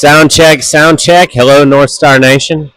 Sound check, sound check. Hello, North Star Nation.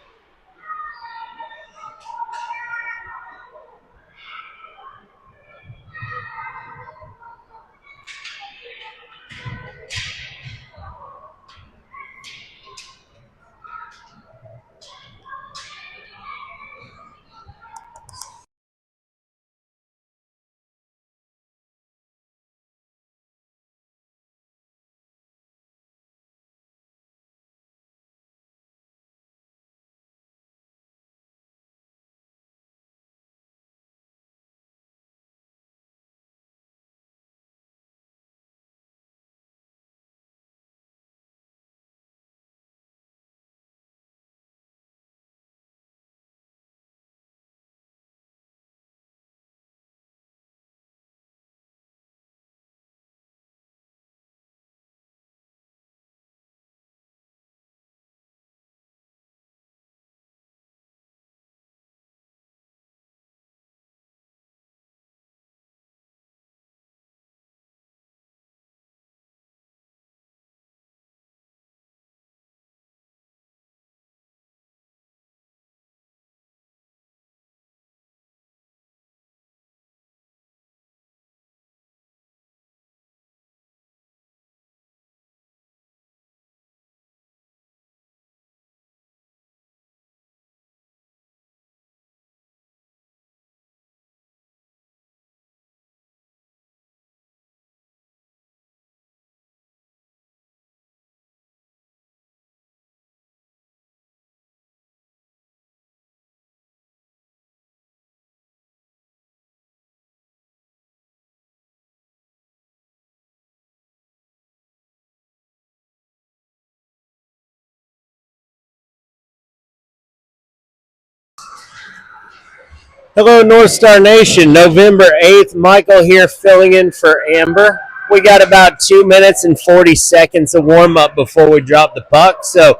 Hello, North Star Nation. November 8th, Michael here filling in for Amber. We got about 2 minutes and 40 seconds of warm up before we drop the puck. So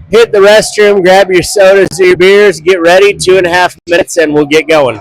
hit the restroom, grab your sodas or your beers, get ready. 2.5 minutes, and we'll get going.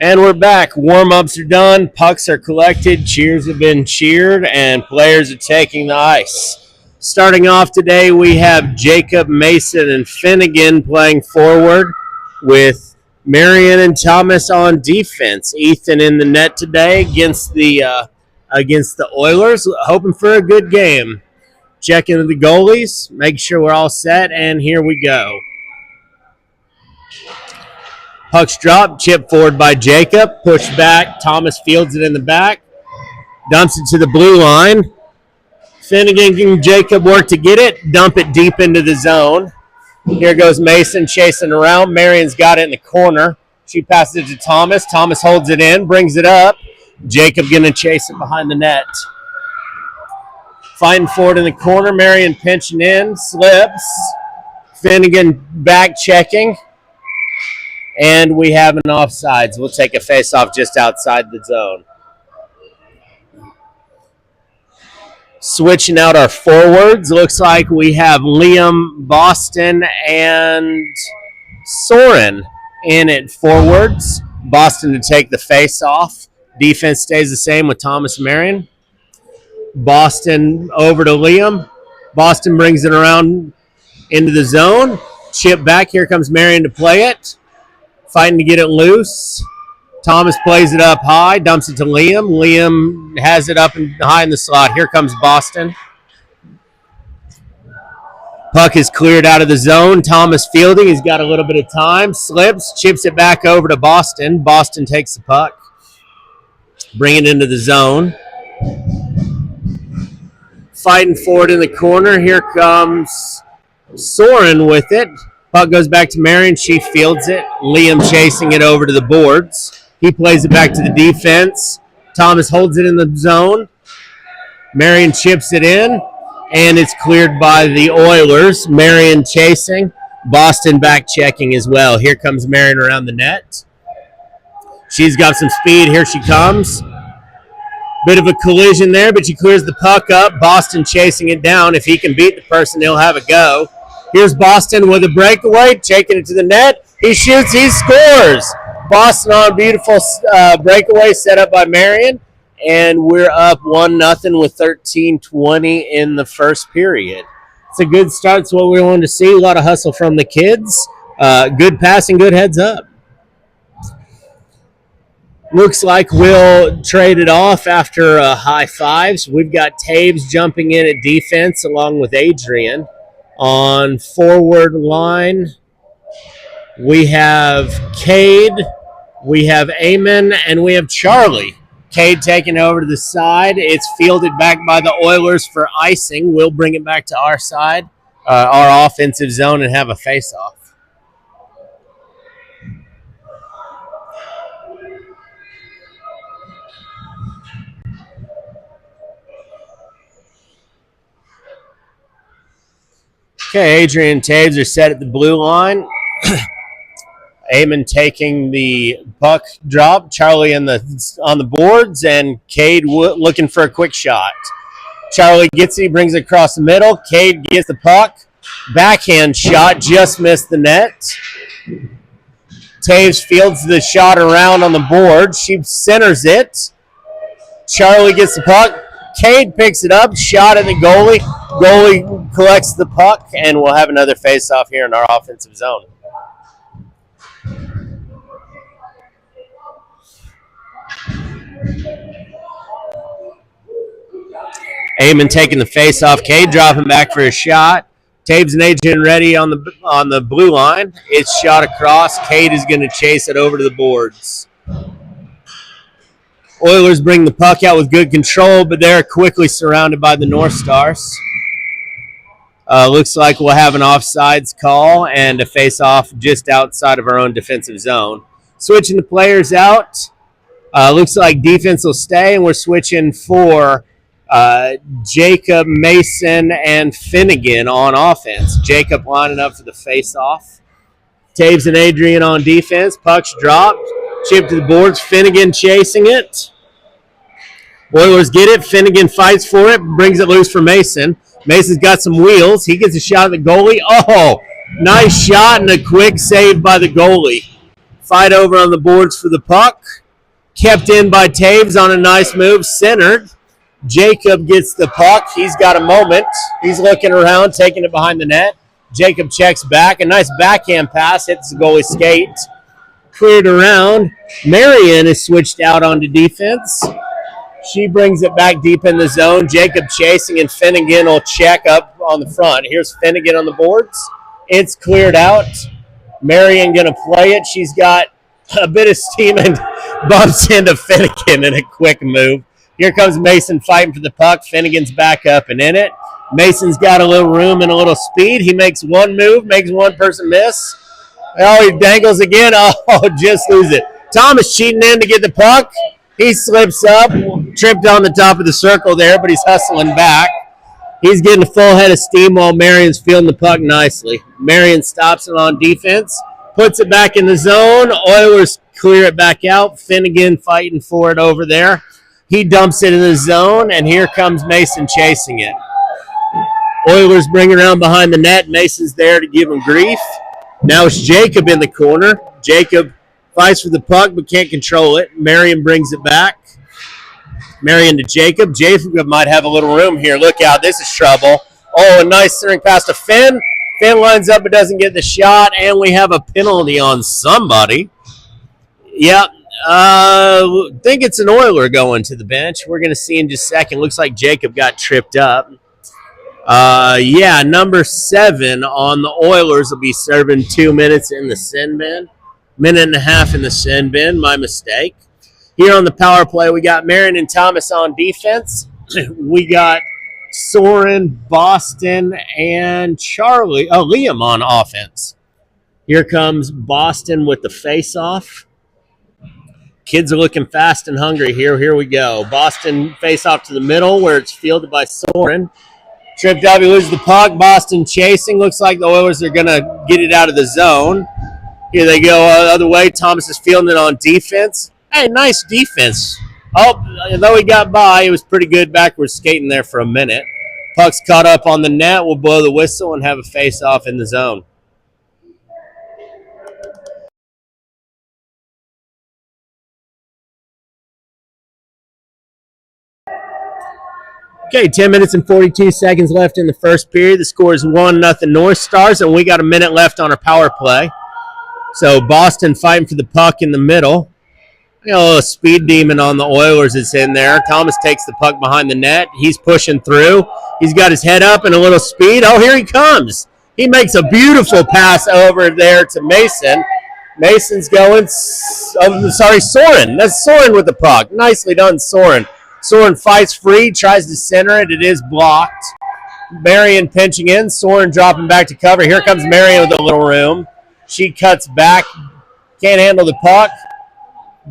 And we're back. Warm-ups are done. Pucks are collected. Cheers have been cheered. And players are taking the ice. Starting off today, we have Jacob, Mason, and Finnegan playing forward with Marion and Thomas on defense. Ethan in the net today against the Oilers. Hoping for a good game. Checking the goalies. Make sure we're all set. And here we go. Puck's dropped, chip forward by Jacob, pushed back. Thomas fields it in the back, dumps it to the blue line. Finnegan and Jacob work to get it, dump it deep into the zone. Here goes Mason chasing around. Marion's got it in the corner. She passes it to Thomas. Thomas holds it in, brings it up. Jacob going to chase it behind the net. Fighting forward in the corner. Marion pinching in, slips. Finnegan back checking. And we have an offsides. We'll take a face-off just outside the zone. Switching out our forwards. Looks like we have Liam, Boston, and Soren in at forwards. Boston to take the face-off. Defense stays the same with Thomas Marion. Boston over to Liam. Boston brings it around into the zone. Chip back. Here comes Marion to play it. Fighting to get it loose. Thomas plays it up high, dumps it to Liam. Liam has it up and high in the slot. Here comes Boston. Puck is cleared out of the zone. Thomas fielding. He's got a little bit of time. Slips, chips it back over to Boston. Boston takes the puck. Bring it into the zone. Fighting forward in the corner. Here comes Soren with it. Puck goes back to Marion. She fields it. Liam chasing it over to the boards. He plays it back to the defense. Thomas holds it in the zone. Marion chips it in, and it's cleared by the Oilers. Marion chasing. Boston back checking as well. Here comes Marion around the net. She's got some speed. Here she comes. Bit of a collision there, but she clears the puck up. Boston chasing it down. If he can beat the person, he'll have a go. Here's Boston with a breakaway, taking it to the net. He shoots, he scores. Boston on a beautiful breakaway set up by Marion, and we're up 1-0 with 13:20 in the first period. It's a good start. It's what we wanted to see. A lot of hustle from the kids. Good passing, good heads up. Looks like we'll trade it off after high fives. We've got Taves jumping in at defense along with Adrian. On forward line, we have Cade, we have Eamon, and we have Charlie. Cade taking over to the side. It's fielded back by the Oilers for icing. We'll bring it back to our side, our offensive zone, and have a face-off. Okay, Adrian and Taves are set at the blue line. Eamon taking the puck drop. Charlie on the boards, and Cade looking for a quick shot. Charlie gets it. He brings it across the middle. Cade gets the puck. Backhand shot. Just missed the net. Taves fields the shot around on the board. She centers it. Charlie gets the puck. Cade picks it up. Shot at the goalie. Goalie collects the puck, and we'll have another face-off here in our offensive zone. Eamon taking the face-off. Cade dropping back for a shot. Taves and Adrian ready on the blue line. It's shot across. Cade is going to chase it over to the boards. Oilers bring the puck out with good control, but they're quickly surrounded by the North Stars. Looks like we'll have an offsides call and a face-off just outside of our own defensive zone. Switching the players out. Looks like defense will stay, and we're switching for Jacob, Mason, and Finnegan on offense. Jacob lining up for the face-off. Taves and Adrian on defense. Puck's dropped. Chip to the boards. Finnegan chasing it. Oilers get it. Finnegan fights for it. Brings it loose for Mason. Mason's got some wheels. He gets a shot at the goalie. Oh, Nice shot and a quick save by the goalie. Fight over on the boards for the puck. Kept in by Taves on a nice move. Centered. Jacob gets the puck. He's got a moment. He's looking around, taking it behind the net. Jacob checks back. A nice backhand pass. Hits the goalie skate. Cleared around. Marion is switched out onto defense. She brings it back deep in the zone. Jacob chasing, and Finnegan will check up on the front. Here's Finnegan on the boards. It's cleared out. Marion going to play it. She's got a bit of steam and bumps into Finnegan in a quick move. Here comes Mason fighting for the puck. Finnegan's back up and in it. Mason's got a little room and a little speed. He makes one move, makes one person miss. Oh, he dangles again. Oh, just lose it. Thomas cheating in to get the puck. He slips up, tripped on the top of the circle there, but he's hustling back. He's getting a full head of steam while Marion's fielding the puck nicely. Marion stops it on defense, puts it back in the zone. Oilers clear it back out. Finnegan fighting for it over there. He dumps it in the zone, and here comes Mason chasing it. Oilers bring it around behind the net. Mason's there to give him grief. Now it's Jacob in the corner. Jacob fights for the puck but can't control it. Marion brings it back. Marion to Jacob. Jacob might have a little room here. Look out. This is trouble. Oh, a nice centering pass to Finn. Finn lines up but doesn't get the shot, and we have a penalty on somebody. Yep. Think it's an Oiler going to the bench. We're going to see in just a second. Looks like Jacob got tripped up. Yeah, number 7 on the Oilers will be serving 2 minutes in the sin bin. Minute and a half in the sin bin. My mistake. Here on the power play, we got Marion and Thomas on defense. We got Soren, Boston, and Liam on offense. Here comes Boston with the face-off. Kids are looking fast and hungry here. Here we go. Boston face-off to the middle where it's fielded by Soren. Tripped up, he loses the puck. Boston chasing. Looks like the Oilers are going to get it out of the zone. Here they go the other way. Thomas is fielding it on defense. Hey, nice defense. Oh, though he got by, it was pretty good backwards skating there for a minute. Puck's caught up on the net. We'll blow the whistle and have a face-off in the zone. Okay, 10 minutes and 42 seconds left in the first period. The score is 1-0 North Stars, and we got a minute left on our power play. So Boston fighting for the puck in the middle. A little speed demon on the Oilers is in there. Thomas takes the puck behind the net. He's pushing through. He's got his head up and a little speed. Oh, here he comes. He makes a beautiful pass over there to Mason. Mason's going. Soren. That's Soren with the puck. Nicely done, Soren. Soren fights free, tries to center it. It is blocked. Marion pinching in. Soren dropping back to cover. Here comes Marion with a little room. She cuts back. Can't handle the puck.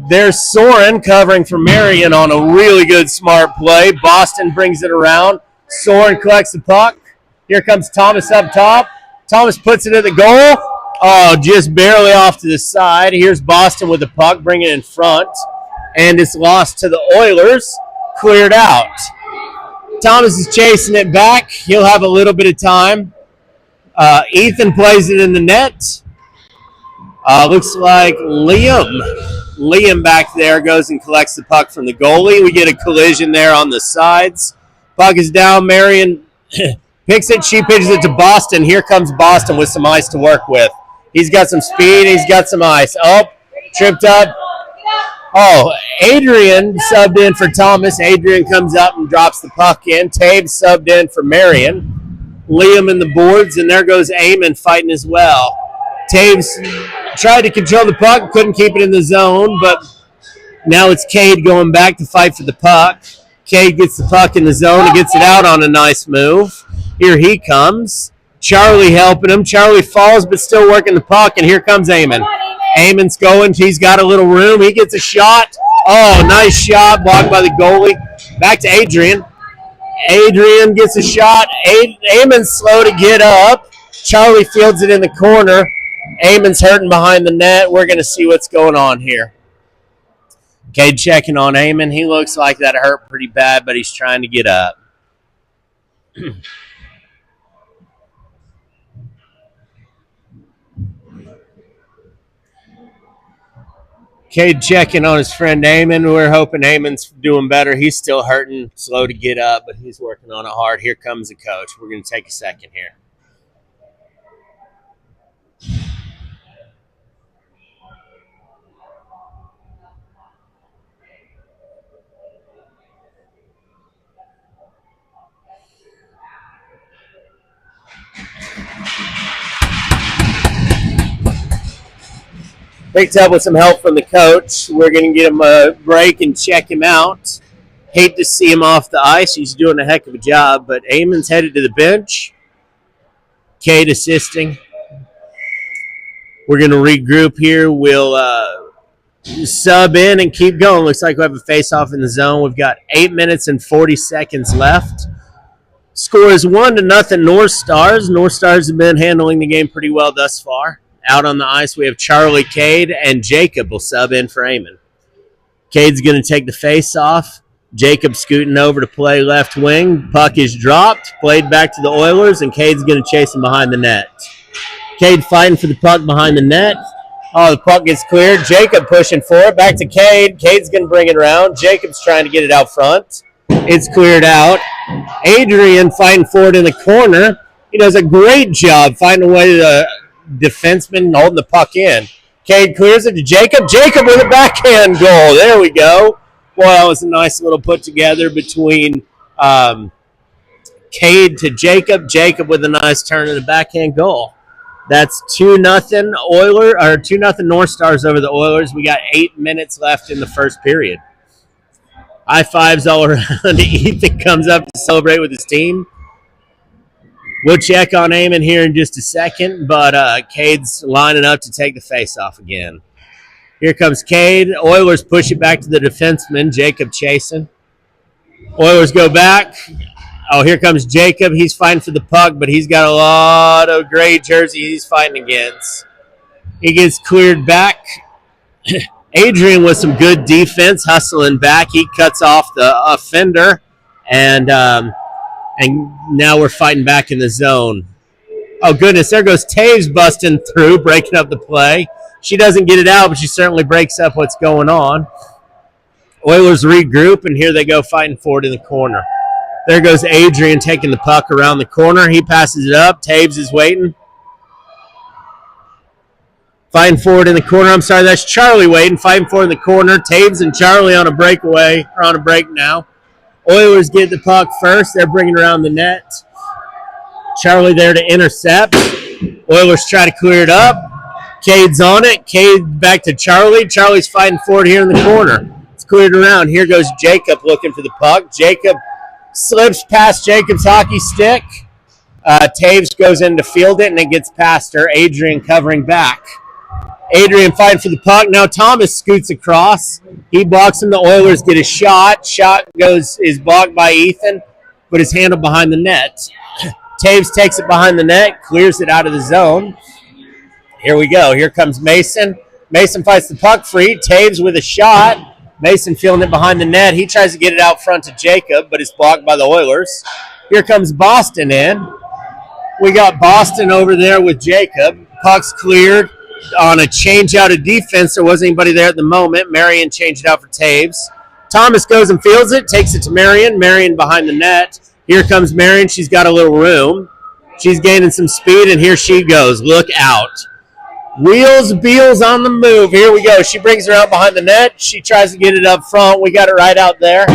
There's Soren covering for Marion on a really good, smart play. Boston brings it around. Soren collects the puck. Here comes Thomas up top. Thomas puts it at the goal. Oh, just barely off to the side. Here's Boston with the puck, bringing it in front. And it's lost to the Oilers. Cleared out. Thomas is chasing it back. He'll have a little bit of time. Ethan plays it in the net. Looks like Liam back there goes and collects the puck from the goalie. We get a collision there on the sides. Puck is down. Marion picks it. She pitches it to Boston. Here comes Boston with some ice to work with. He's got some speed. He's got some ice. Oh, tripped up. Oh, Adrian subbed in for Thomas. Adrian comes up and drops the puck in. Taves subbed in for Marion. Liam in the boards, and there goes Eamon fighting as well. Taves tried to control the puck, couldn't keep it in the zone, but now it's Cade going back to fight for the puck. Cade gets the puck in the zone and gets it out on a nice move. Here he comes. Charlie helping him. Charlie falls but still working the puck, and here comes Eamon. Eamon's going. He's got a little room. He gets a shot. Oh, nice shot. Blocked by the goalie. Back to Adrian. Adrian gets a shot. Eamon's slow to get up. Charlie fields it in the corner. Eamon's hurting behind the net. We're going to see what's going on here. Cade checking on Eamon. He looks like that hurt pretty bad, but he's trying to get up. Cade checking on his friend Eamon. We're hoping Eamon's doing better. He's still hurting, slow to get up, but he's working on it hard. Here comes the coach. We're going to take a second here. Picked up with some help from the coach. We're going to get him a break and check him out. Hate to see him off the ice. He's doing a heck of a job, but Eamon's headed to the bench. Cade assisting. We're going to regroup here. We'll sub in and keep going. Looks like we have a face-off in the zone. We've got 8 minutes and 40 seconds left. Score is 1-0 North Stars. North Stars have been handling the game pretty well thus far. Out on the ice, we have Charlie, Cade, and Jacob will sub in for Eamon. Cade's going to take the face-off. Jacob scooting over to play left wing. Puck is dropped, played back to the Oilers, and Cade's going to chase him behind the net. Cade fighting for the puck behind the net. Oh, the puck gets cleared. Jacob pushing for it. Back to Cade. Cade's going to bring it around. Jacob's trying to get it out front. It's cleared out. Adrian fighting for it in the corner. He does a great job finding a way to defenseman holding the puck in. Cade clears it to Jacob. Jacob with a backhand goal. There we go. Boy, that was a nice little put together between Cade to Jacob. Jacob with a nice turn and a backhand goal. That's 2-0 Oilers, or 2-0 North Stars over the Oilers. We got 8 minutes left in the first period. High fives all around. Ethan comes up to celebrate with his team. We'll check on Eamon here in just a second, but Cade's lining up to take the face-off again. Here comes Cade. Oilers push it back to the defenseman, Jacob chasing. Oilers go back. Oh, here comes Jacob. He's fighting for the puck, but he's got a lot of gray jerseys he's fighting against. He gets cleared back. Adrian with some good defense, hustling back. He cuts off the offender, and now we're fighting back in the zone. Oh, goodness, there goes Taves busting through, breaking up the play. She doesn't get it out, but she certainly breaks up what's going on. Oilers regroup, and here they go fighting for it in the corner. There goes Adrian taking the puck around the corner. He passes it up. Taves is waiting. Fighting forward in the corner. I'm sorry, that's Charlie waiting. Fighting forward in the corner. Taves and Charlie on a breakaway, or on a break now. Oilers get the puck first. They're bringing around the net. Charlie there to intercept. Oilers try to clear it up. Cade's on it. Cade back to Charlie. Charlie's fighting for it here in the corner. It's cleared around. Here goes Jacob looking for the puck. Jacob slips past Jacob's hockey stick. Taves goes in to field it, and it gets past her. Adrian covering back. Adrian fighting for the puck. Now Thomas scoots across. He blocks him. The Oilers get a shot. Shot is blocked by Ethan, but is handled behind the net. Taves takes it behind the net, clears it out of the zone. Here we go. Here comes Mason. Mason fights the puck free. Taves with a shot. Mason feeling it behind the net. He tries to get it out front to Jacob, but it's blocked by the Oilers. Here comes Boston in. We got Boston over there with Jacob. Puck's cleared on a change out of defense. There wasn't anybody there at the moment. Marion changed it out for Taves. Thomas goes and fields it, takes it to Marion. Marion behind the net. Here comes Marion. She's got a little room. She's gaining some speed, and here she goes. Look out. Wheels, Beals on the move. Here we go. She brings her out behind the net. She tries to get it up front. We got it right out there.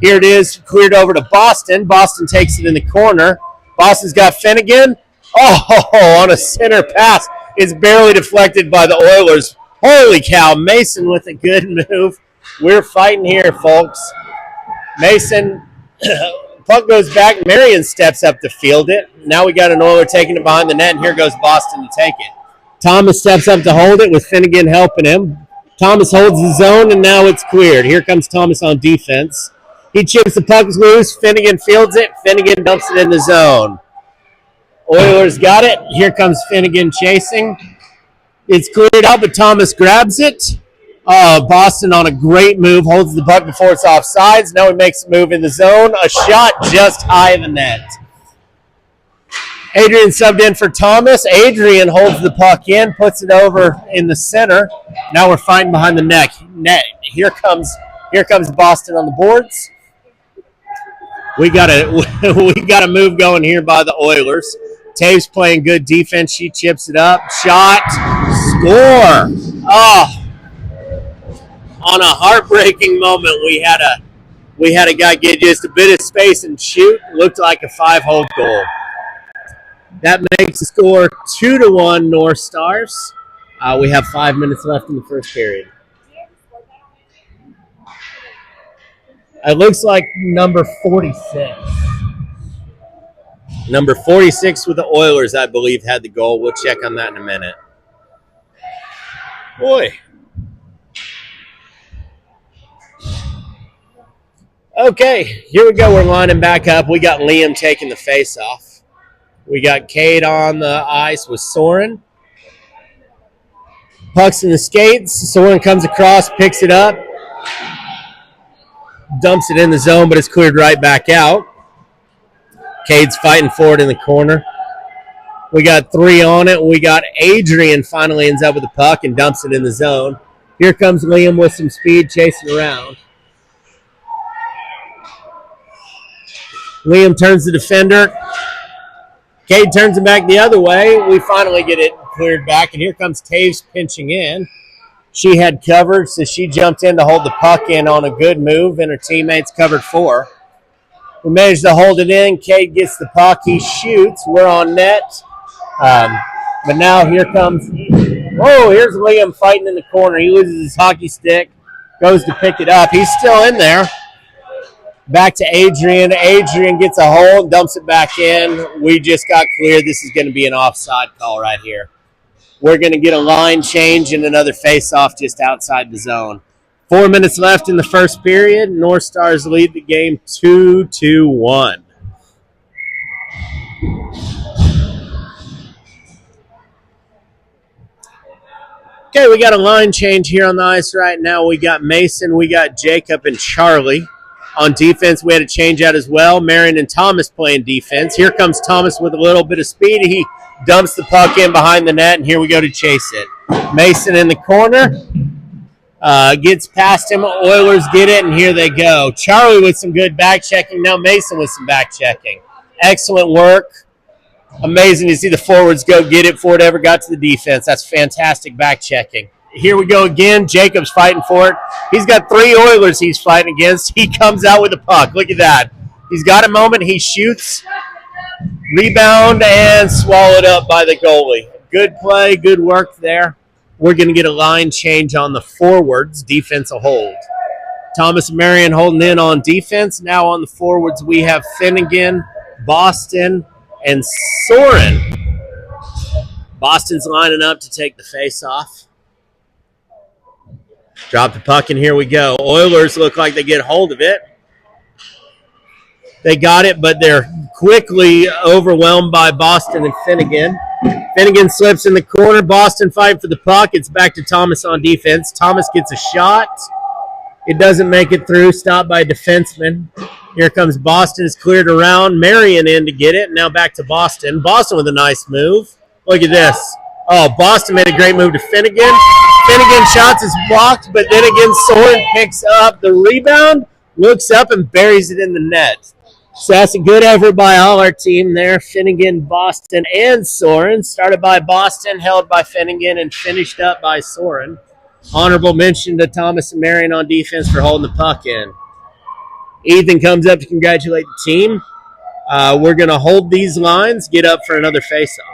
Here it is, cleared over to Boston. Boston takes it in the corner. Boston's got Finnegan. Oh, on a center pass. It's barely deflected by the Oilers. Holy cow, Mason with a good move. We're fighting here, folks. Mason, puck goes back. Marion steps up to field it. Now we got an Oiler taking it behind the net, and here goes Boston to take it. Thomas steps up to hold it with Finnegan helping him. Thomas holds the zone, and now it's cleared. Here comes Thomas on defense. He chips the puck loose. Finnegan fields it. Finnegan dumps it in the zone. Oilers got it. Here comes Finnegan chasing. It's cleared out, but Thomas grabs it. Boston on a great move. Holds the puck before it's off sides. Now he makes a move in the zone. A shot just high of the net. Adrian subbed in for Thomas. Adrian holds the puck in, puts it over in the center. Now we're fighting behind the net. Here comes Boston on the boards. We got a move going here by the Oilers. Taves playing good defense. She chips it up. Shot. Score. Oh. On a heartbreaking moment, we had a guy get just a bit of space and shoot. Looked like a 5-hole goal. That makes the score 2-1 North Stars. We have 5 minutes left in the first period. It looks like number 46. Number 46 with the Oilers, I believe, had the goal. We'll check on that in a minute. Boy. Okay, here we go. We're lining back up. We got Liam taking the face-off. We got Cade on the ice with Soren. Puck's in the skates. Soren comes across, picks it up. Dumps it in the zone, but it's cleared right back out. Cade's fighting for it in the corner. We got 3 on it. We got Adrian finally ends up with the puck and dumps it in the zone. Here comes Liam with some speed chasing around. Liam turns the defender. Cade turns it back the other way. We finally get it cleared back, and here comes Taves pinching in. She had covered, so she jumped in to hold the puck in on a good move, and her teammates covered for her. We managed to hold it in. Cade gets the puck. He shoots. We're on net. But now here comes... Oh, here's Liam fighting in the corner. He loses his hockey stick, goes to pick it up. He's still in there. Back to Adrian. Adrian gets a hold, dumps it back in. We just got cleared. This is going to be an offside call right here. We're going to get a line change and another face-off just outside the zone. 4 minutes left in the first period. North Stars lead the game 2-1. Okay, we got a line change here on the ice right now. We got Mason, we got Jacob, and Charlie. On defense, we had a change out as well. Marion and Thomas playing defense. Here comes Thomas with a little bit of speed. He dumps the puck in behind the net, and here we go to chase it. Mason in the corner. Gets past him. Oilers get it, and here they go. Charlie with some good back checking. Now Mason with some back checking. Excellent work. Amazing to see the forwards go get it before it ever got to the defense. That's fantastic back checking. Here we go again. Jacob's fighting for it. He's got 3 Oilers he's fighting against. He comes out with the puck. Look at that. He's got a moment. He shoots. Rebound and swallowed up by the goalie. Good play. Good work there. We're going to get a line change on the forwards. Defense will hold. Thomas and Marion holding in on defense. Now on the forwards we have Finnegan, Boston, and Soren. Boston's lining up to take the face-off. Drop the puck, and here we go. Oilers look like they get hold of it. They got it, but they're quickly overwhelmed by Boston and Finnegan. Finnegan slips in the corner. Boston fighting for the puck. It's back to Thomas on defense. Thomas gets a shot. It doesn't make it through. Stopped by a defenseman. Here comes Boston. It's cleared around. Marion in to get it. Now back to Boston. Boston with a nice move. Look at this. Oh, Boston made a great move to Finnegan. Finnegan shots is blocked, but then again, Soren picks up the rebound, looks up, and buries it in the net. So that's a good effort by all our team there. Finnegan, Boston, and Soren. Started by Boston, held by Finnegan, and finished up by Soren. Honorable mention to Thomas and Marion on defense for holding the puck in. Ethan comes up to congratulate the team. We're going to hold these lines, get up for another face-off.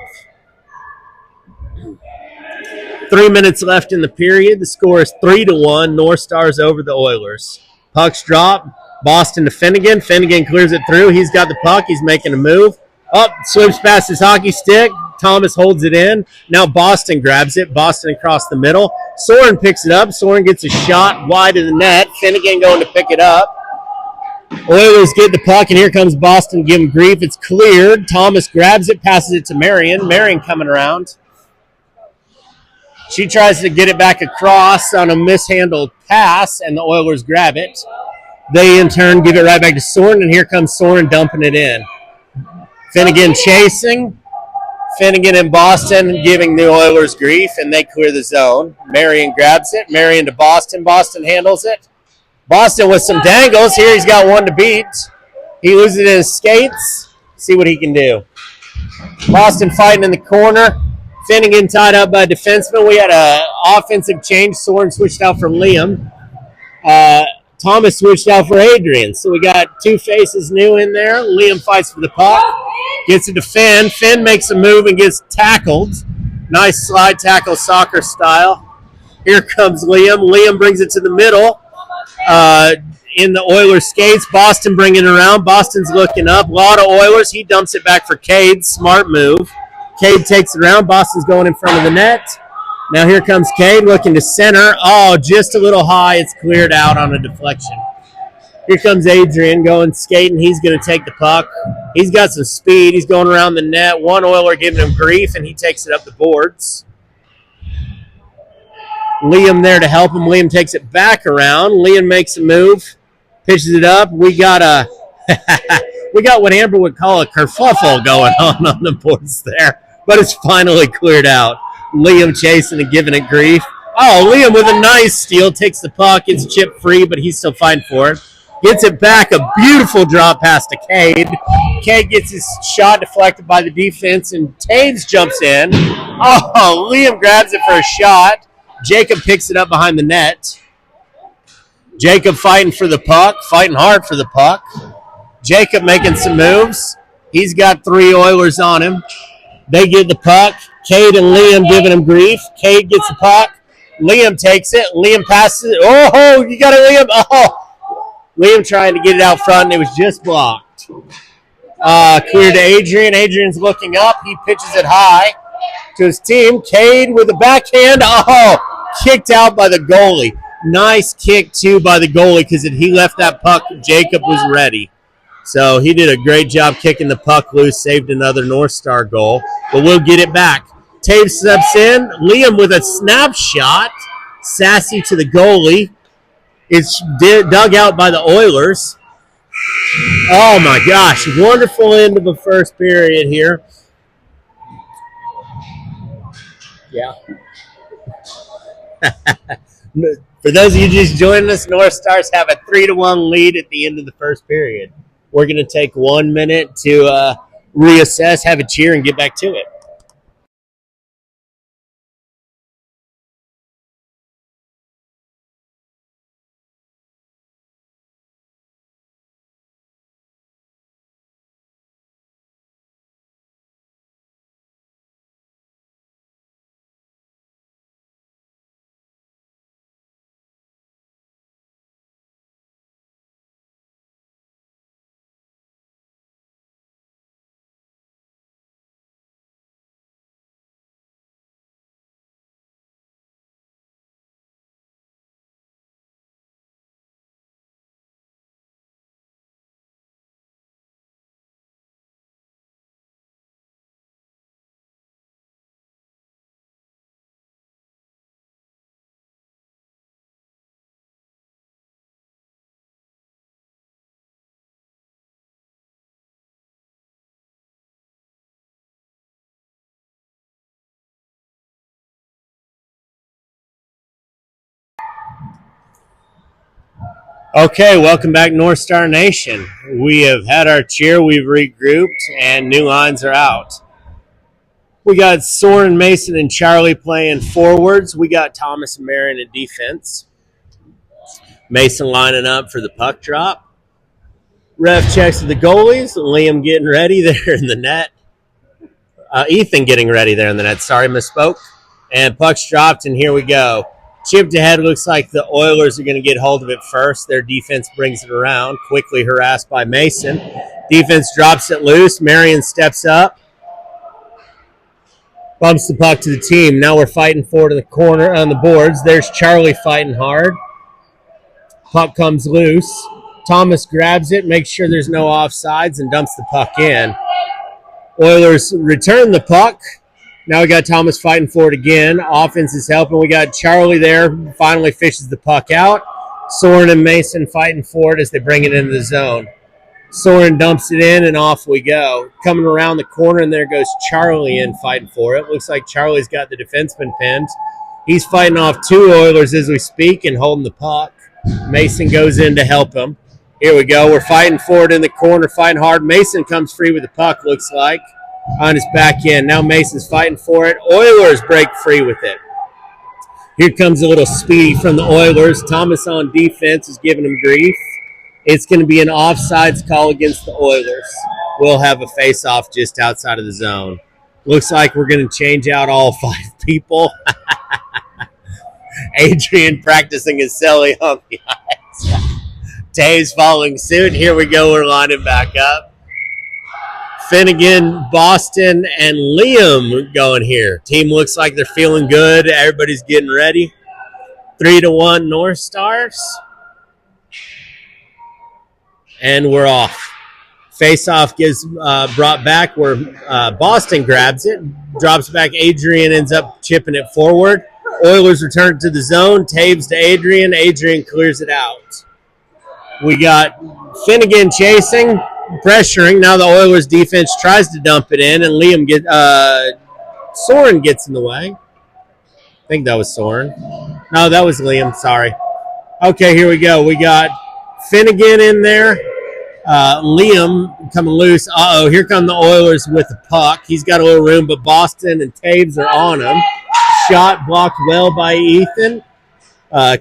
3 minutes left in the period. The score is 3-1. North Stars over the Oilers. Pucks drop. Boston to Finnegan. Finnegan clears it through. He's got the puck. He's making a move. Up, slips past his hockey stick. Thomas holds it in. Now Boston grabs it. Boston across the middle. Soren picks it up. Soren gets a shot wide of the net. Finnegan going to pick it up. Oilers get the puck, and here comes Boston to give him grief. It's cleared. Thomas grabs it, passes it to Marion. Marion coming around. She tries to get it back across on a mishandled pass, and the Oilers grab it. They, in turn, give it right back to Soren, and here comes Soren dumping it in. Finnegan chasing. Finnegan and Boston giving the Oilers grief, and they clear the zone. Marion grabs it. Marion to Boston. Boston handles it. Boston with some dangles. Here he's got one to beat. He loses it in his skates. See what he can do. Boston fighting in the corner. Finnegan tied up by a defenseman. We had an offensive change. Soren switched out from Liam. Thomas switched out for Adrian. So we got two faces new in there. Liam fights for the puck. Gets it to Finn. Finn makes a move and gets tackled. Nice slide tackle, soccer style. Here comes Liam. Liam brings it to the middle. In the Oilers skates. Boston bringing it around. Boston's looking up. A lot of Oilers. He dumps it back for Cade. Smart move. Cade takes it around. Boston's going in front of the net. Now here comes Cade looking to center. Oh, just a little high. It's cleared out on a deflection. Here comes Adrian going skating. He's going to take the puck. He's got some speed. He's going around the net. One Oiler giving him grief, and he takes it up the boards. Liam there to help him. Liam takes it back around. Liam makes a move. Pitches it up. We got what Amber would call a kerfuffle going on the boards there. But it's finally cleared out. Liam chasing and giving it grief. Oh, Liam with a nice steal. Takes the puck. It's chip free, but he's still fighting for it. Gets it back. A beautiful drop pass to Cade. Cade gets his shot deflected by the defense, and Taves jumps in. Oh, Liam grabs it for a shot. Jacob picks it up behind the net. Jacob fighting for the puck. Fighting hard for the puck. Jacob making some moves. He's got three Oilers on him. They get the puck. Cade and Liam giving him grief. Cade gets the puck. Liam takes it. Liam passes it. Oh, you got it, Liam. Oh, Liam trying to get it out front, and it was just blocked. Clear to Adrian. Adrian's looking up. He pitches it high to his team. Cade with a backhand. Oh, kicked out by the goalie. Nice kick, too, by the goalie because he left that puck. Jacob was ready. So he did a great job kicking the puck loose, saved another North Star goal. But we'll get it back. Taves steps in. Liam with a snapshot. Sassy to the goalie. It's dug out by the Oilers. Oh, my gosh. Wonderful end of the first period here. Yeah. For those of you just joining us, North Stars have a 3-1 lead at the end of the first period. We're going to take 1 minute to reassess, have a cheer, and get back to it. Okay, welcome back, North Star Nation. We have had our cheer, we've regrouped, and new lines are out. We got Soren, Mason, and Charlie playing forwards. We got Thomas and Marion in defense. Mason lining up for the puck drop. Ref checks the goalies. Liam getting ready there in the net. Ethan getting ready there in the net. Sorry, misspoke. And puck's dropped, and here we go. Chipped ahead. Looks like the Oilers are going to get hold of it first. Their defense brings it around. Quickly harassed by Mason. Defense drops it loose. Marion steps up. Bumps the puck to the team. Now we're fighting forward in the corner on the boards. There's Charlie fighting hard. Puck comes loose. Thomas grabs it, makes sure there's no offsides, and dumps the puck in. Oilers return the puck. Now we got Thomas fighting for it again. Offense is helping. We got Charlie there. Finally fishes the puck out. Soren and Mason fighting for it as they bring it into the zone. Soren dumps it in, and off we go. Coming around the corner, and there goes Charlie in fighting for it. Looks like Charlie's got the defenseman pinned. He's fighting off two Oilers as we speak and holding the puck. Mason goes in to help him. Here we go. We're fighting for it in the corner, fighting hard. Mason comes free with the puck, looks like, on his back end. Now Mason's fighting for it. Oilers break free with it. Here comes a little speedy from the Oilers. Thomas on defense is giving him grief. It's going to be an offsides call against the Oilers. We'll have a face-off just outside of the zone. Looks like we're going to change out all 5 people. Adrian practicing his celly on the ice. Taves following suit. Here we go. We're lining back up. Finnegan, Boston, and Liam going here. Team looks like they're feeling good. Everybody's getting ready. 3-1 North Stars. And we're off. Face-off gets brought back where Boston grabs it, drops back. Adrian ends up chipping it forward. Oilers return to the zone. Taves to Adrian. Adrian clears it out. We got Finnegan chasing, pressuring. Now the Oilers defense tries to dump it in, and Liam Soren gets in the way. I think that was Soren. No, that was Liam. Sorry. Okay, here we go. We got Finnegan in there. Liam coming loose. Uh-oh, here come the Oilers with the puck. He's got a little room, but Boston and Taves are on him. Shot blocked well by Ethan.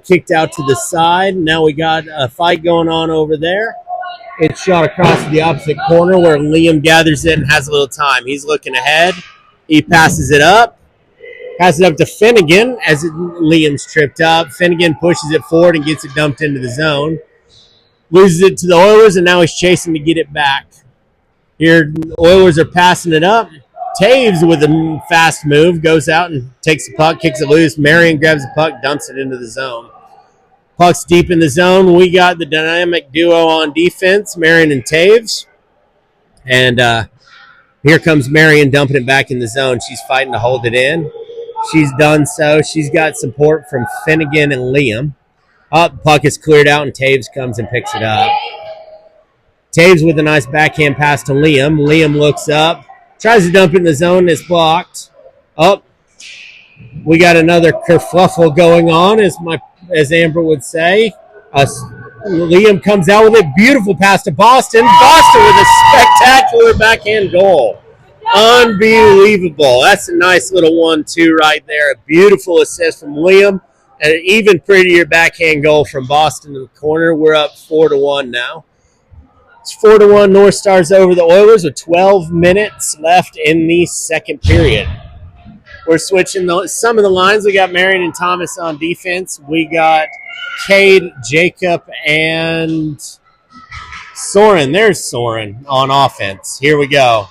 Kicked out to the side. Now we got a fight going on over there. It's shot across to the opposite corner where Liam gathers it and has a little time. He's looking ahead. He passes it up. Passes it up to Finnegan as Liam's tripped up. Finnegan pushes it forward and gets it dumped into the zone. Loses it to the Oilers, and now he's chasing to get it back. Here, the Oilers are passing it up. Taves with a fast move goes out and takes the puck, kicks it loose. Marion grabs the puck, dumps it into the zone. Puck's deep in the zone. We got the dynamic duo on defense, Marion and Taves. And here comes Marion dumping it back in the zone. She's fighting to hold it in. She's done so. She's got support from Finnegan and Liam. Puck is cleared out, and Taves comes and picks it up. Taves with a nice backhand pass to Liam. Liam looks up. Tries to dump it in the zone. It's blocked. We got another kerfuffle going on, as Amber would say. Liam comes out with it. Beautiful pass to Boston. Boston with a spectacular backhand goal. Unbelievable. That's a nice little 1-2 right there. A beautiful assist from Liam. And an even prettier backhand goal from Boston in the corner. We're up 4-1 now. It's 4-1 North Stars over the Oilers with 12 minutes left in the second period. We're switching some of the lines. We got Marion and Thomas on defense. We got Cade, Jacob, and Soren. There's Soren on offense. Here we go.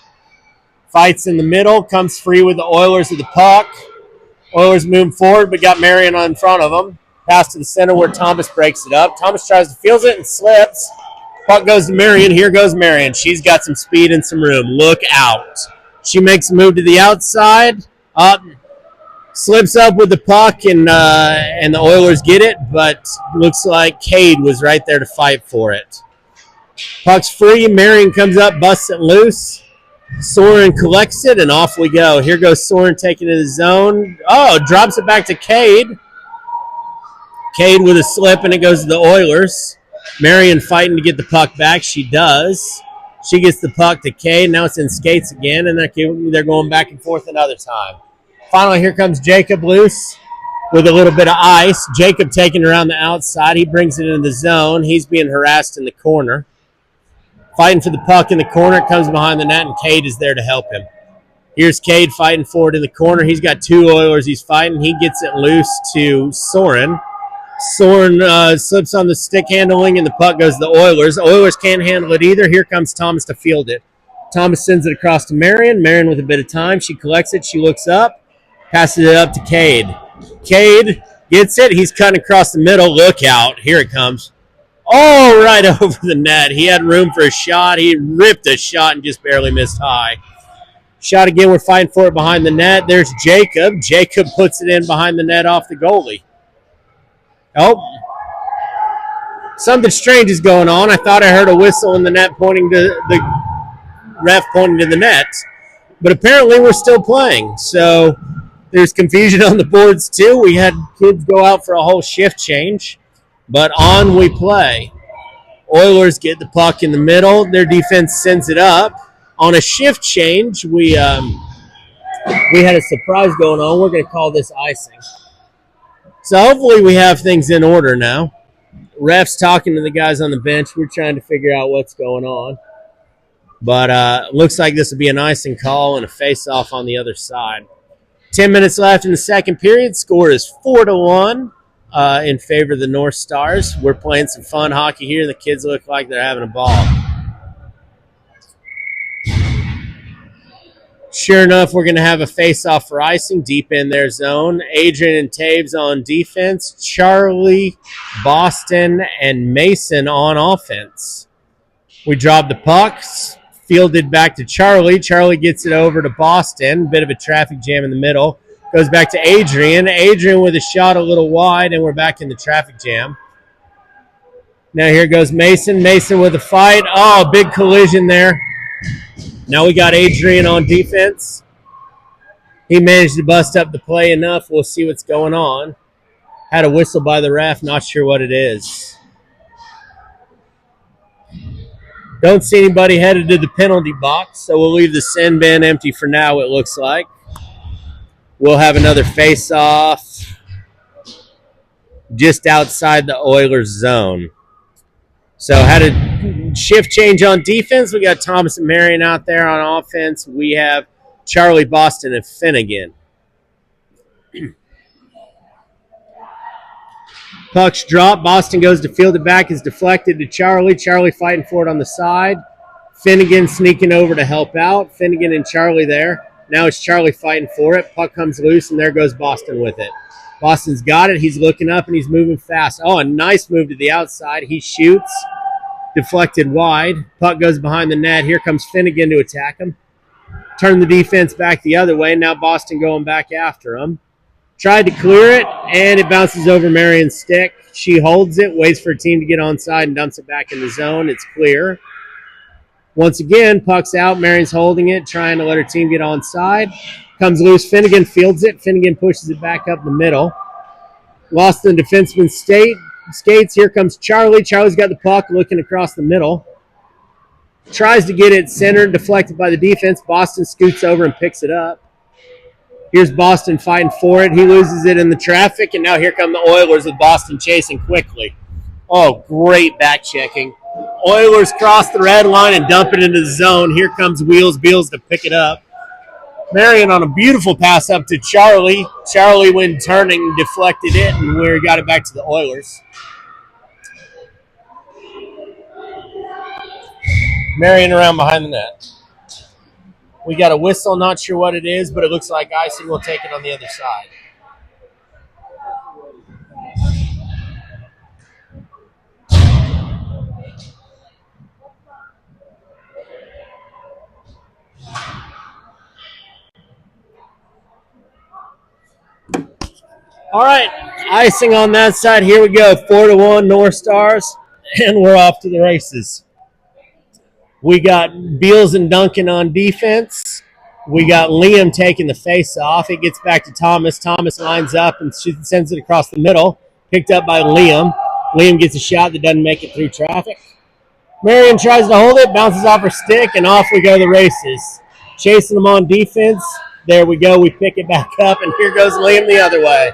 Fights in the middle. Comes free with the Oilers with the puck. Oilers moving forward, but got Marion in front of them. Pass to the center where Thomas breaks it up. Thomas tries to field it and slips. Puck goes to Marion. Here goes Marion. She's got some speed and some room. Look out. She makes a move to the outside. Up. Slips up with the puck, and the Oilers get it, but looks like Cade was right there to fight for it. Puck's free. Marion comes up, busts it loose. Soren collects it, and off we go. Here goes Soren taking it to the zone. Drops it back to Cade. Cade with a slip, and it goes to the Oilers. Marion fighting to get the puck back. She does. She gets the puck to Cade. Now it's in skates again, and they're going back and forth another time. Finally, here comes Jacob loose with a little bit of ice. Jacob taking it around the outside. He brings it into the zone. He's being harassed in the corner. Fighting for the puck in the corner. It comes behind the net, and Cade is there to help him. Here's Cade fighting forward in the corner. He's got two Oilers he's fighting. He gets it loose to Soren. Soren slips on the stick handling, and the puck goes to the Oilers. Oilers can't handle it either. Here comes Thomas to field it. Thomas sends it across to Marion. Marion with a bit of time. She collects it. She looks up. Passes it up to Cade. Cade gets it. He's cutting across the middle. Look out. Here it comes. Oh, right over the net. He had room for a shot. He ripped a shot and just barely missed high. Shot again. We're fighting for it behind the net. There's Jacob. Jacob puts it in behind the net off the goalie. Something strange is going on. I thought I heard a whistle in the net pointing to the ref pointing to the net, but apparently we're still playing. So there's confusion on the boards too. We had kids go out for a whole shift change, but on we play. Oilers get the puck in the middle. Their defense sends it up. On a shift change, we had a surprise going on. We're going to call this icing. So hopefully we have things in order now. Ref's talking to the guys on the bench. We're trying to figure out what's going on. But looks like this will be an icing call and a face-off on the other side. 10 minutes left in the second period. Score is 4-1 in favor of the North Stars. We're playing some fun hockey here. The kids look like they're having a ball. Sure enough, we're going to have a face-off for icing deep in their zone. Adrian and Taves on defense. Charlie, Boston, and Mason on offense. We drop the pucks. Fielded back to Charlie. Charlie gets it over to Boston. Bit of a traffic jam in the middle. Goes back to Adrian. Adrian with a shot a little wide, and we're back in the traffic jam. Now here goes Mason. Mason with a fight. Oh, big collision there. Now we got Adrian on defense. He managed to bust up the play enough. We'll see what's going on. Had a whistle by the ref. Not sure what it is. Don't see anybody headed to the penalty box, so we'll leave the send bin empty for now, it looks like. We'll have another face-off just outside the Oilers zone. So had a shift change on defense. We got Thomas and Marion out there on offense. We have Charlie, Boston, and Finnegan. Puck's drop. Boston goes to field it back. Is deflected to Charlie. Charlie fighting for it on the side. Finnegan sneaking over to help out. Finnegan and Charlie there. Now it's Charlie fighting for it. Puck comes loose, and there goes Boston with it. Boston's got it. He's looking up, and he's moving fast. Oh, a nice move to the outside. He shoots. Deflected wide. Puck goes behind the net. Here comes Finnegan to attack him. Turn the defense back the other way. Now Boston going back after him. Tried to clear it, and it bounces over Marion's stick. She holds it, waits for a team to get onside, and dumps it back in the zone. It's clear. Once again, puck's out. Marion's holding it, trying to let her team get onside. Comes loose. Finnegan fields it. Finnegan pushes it back up the middle. Lost the defenseman skates. Here comes Charlie. Charlie's got the puck looking across the middle. Tries to get it centered, deflected by the defense. Boston scoots over and picks it up. Here's Boston fighting for it. He loses it in the traffic, and now here come the Oilers with Boston chasing quickly. Oh, great back checking. Oilers cross the red line and dump it into the zone. Here comes Beals to pick it up. Marion on a beautiful pass up to Charlie. Charlie, when turning, deflected it, and we got it back to the Oilers. Marion around behind the net. We got a whistle, not sure what it is, but it looks like icing. Will take it on the other side. All right, icing on that side. Here we go, 4-1 North Stars, and we're off to the races. We got Beals and Duncan on defense. We got Liam taking the face off. It gets back to Thomas. Thomas lines up and sends it across the middle. Picked up by Liam. Liam gets a shot that doesn't make it through traffic. Marion tries to hold it, bounces off her stick, and off we go the races. Chasing them on defense. There we go. We pick it back up, and here goes Liam the other way.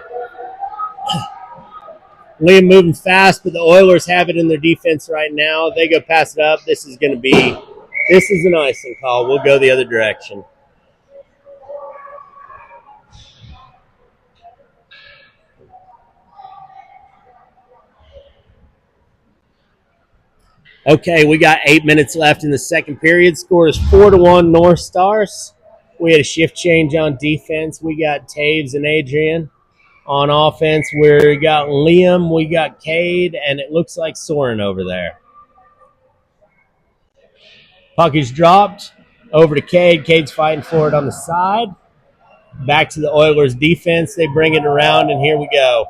Liam moving fast, but the Oilers have it in their defense right now. They go pass it up. This is an icing call. We'll go the other direction. Okay, we got 8 minutes left in the second period. Score is 4-1 North Stars. We had a shift change on defense. We got Taves and Adrian. On offense, we got Liam, we got Cade, and it looks like Soren over there. Puck is dropped over to Cade. Cade's fighting for it on the side. Back to the Oilers defense. They bring it around, and here we go.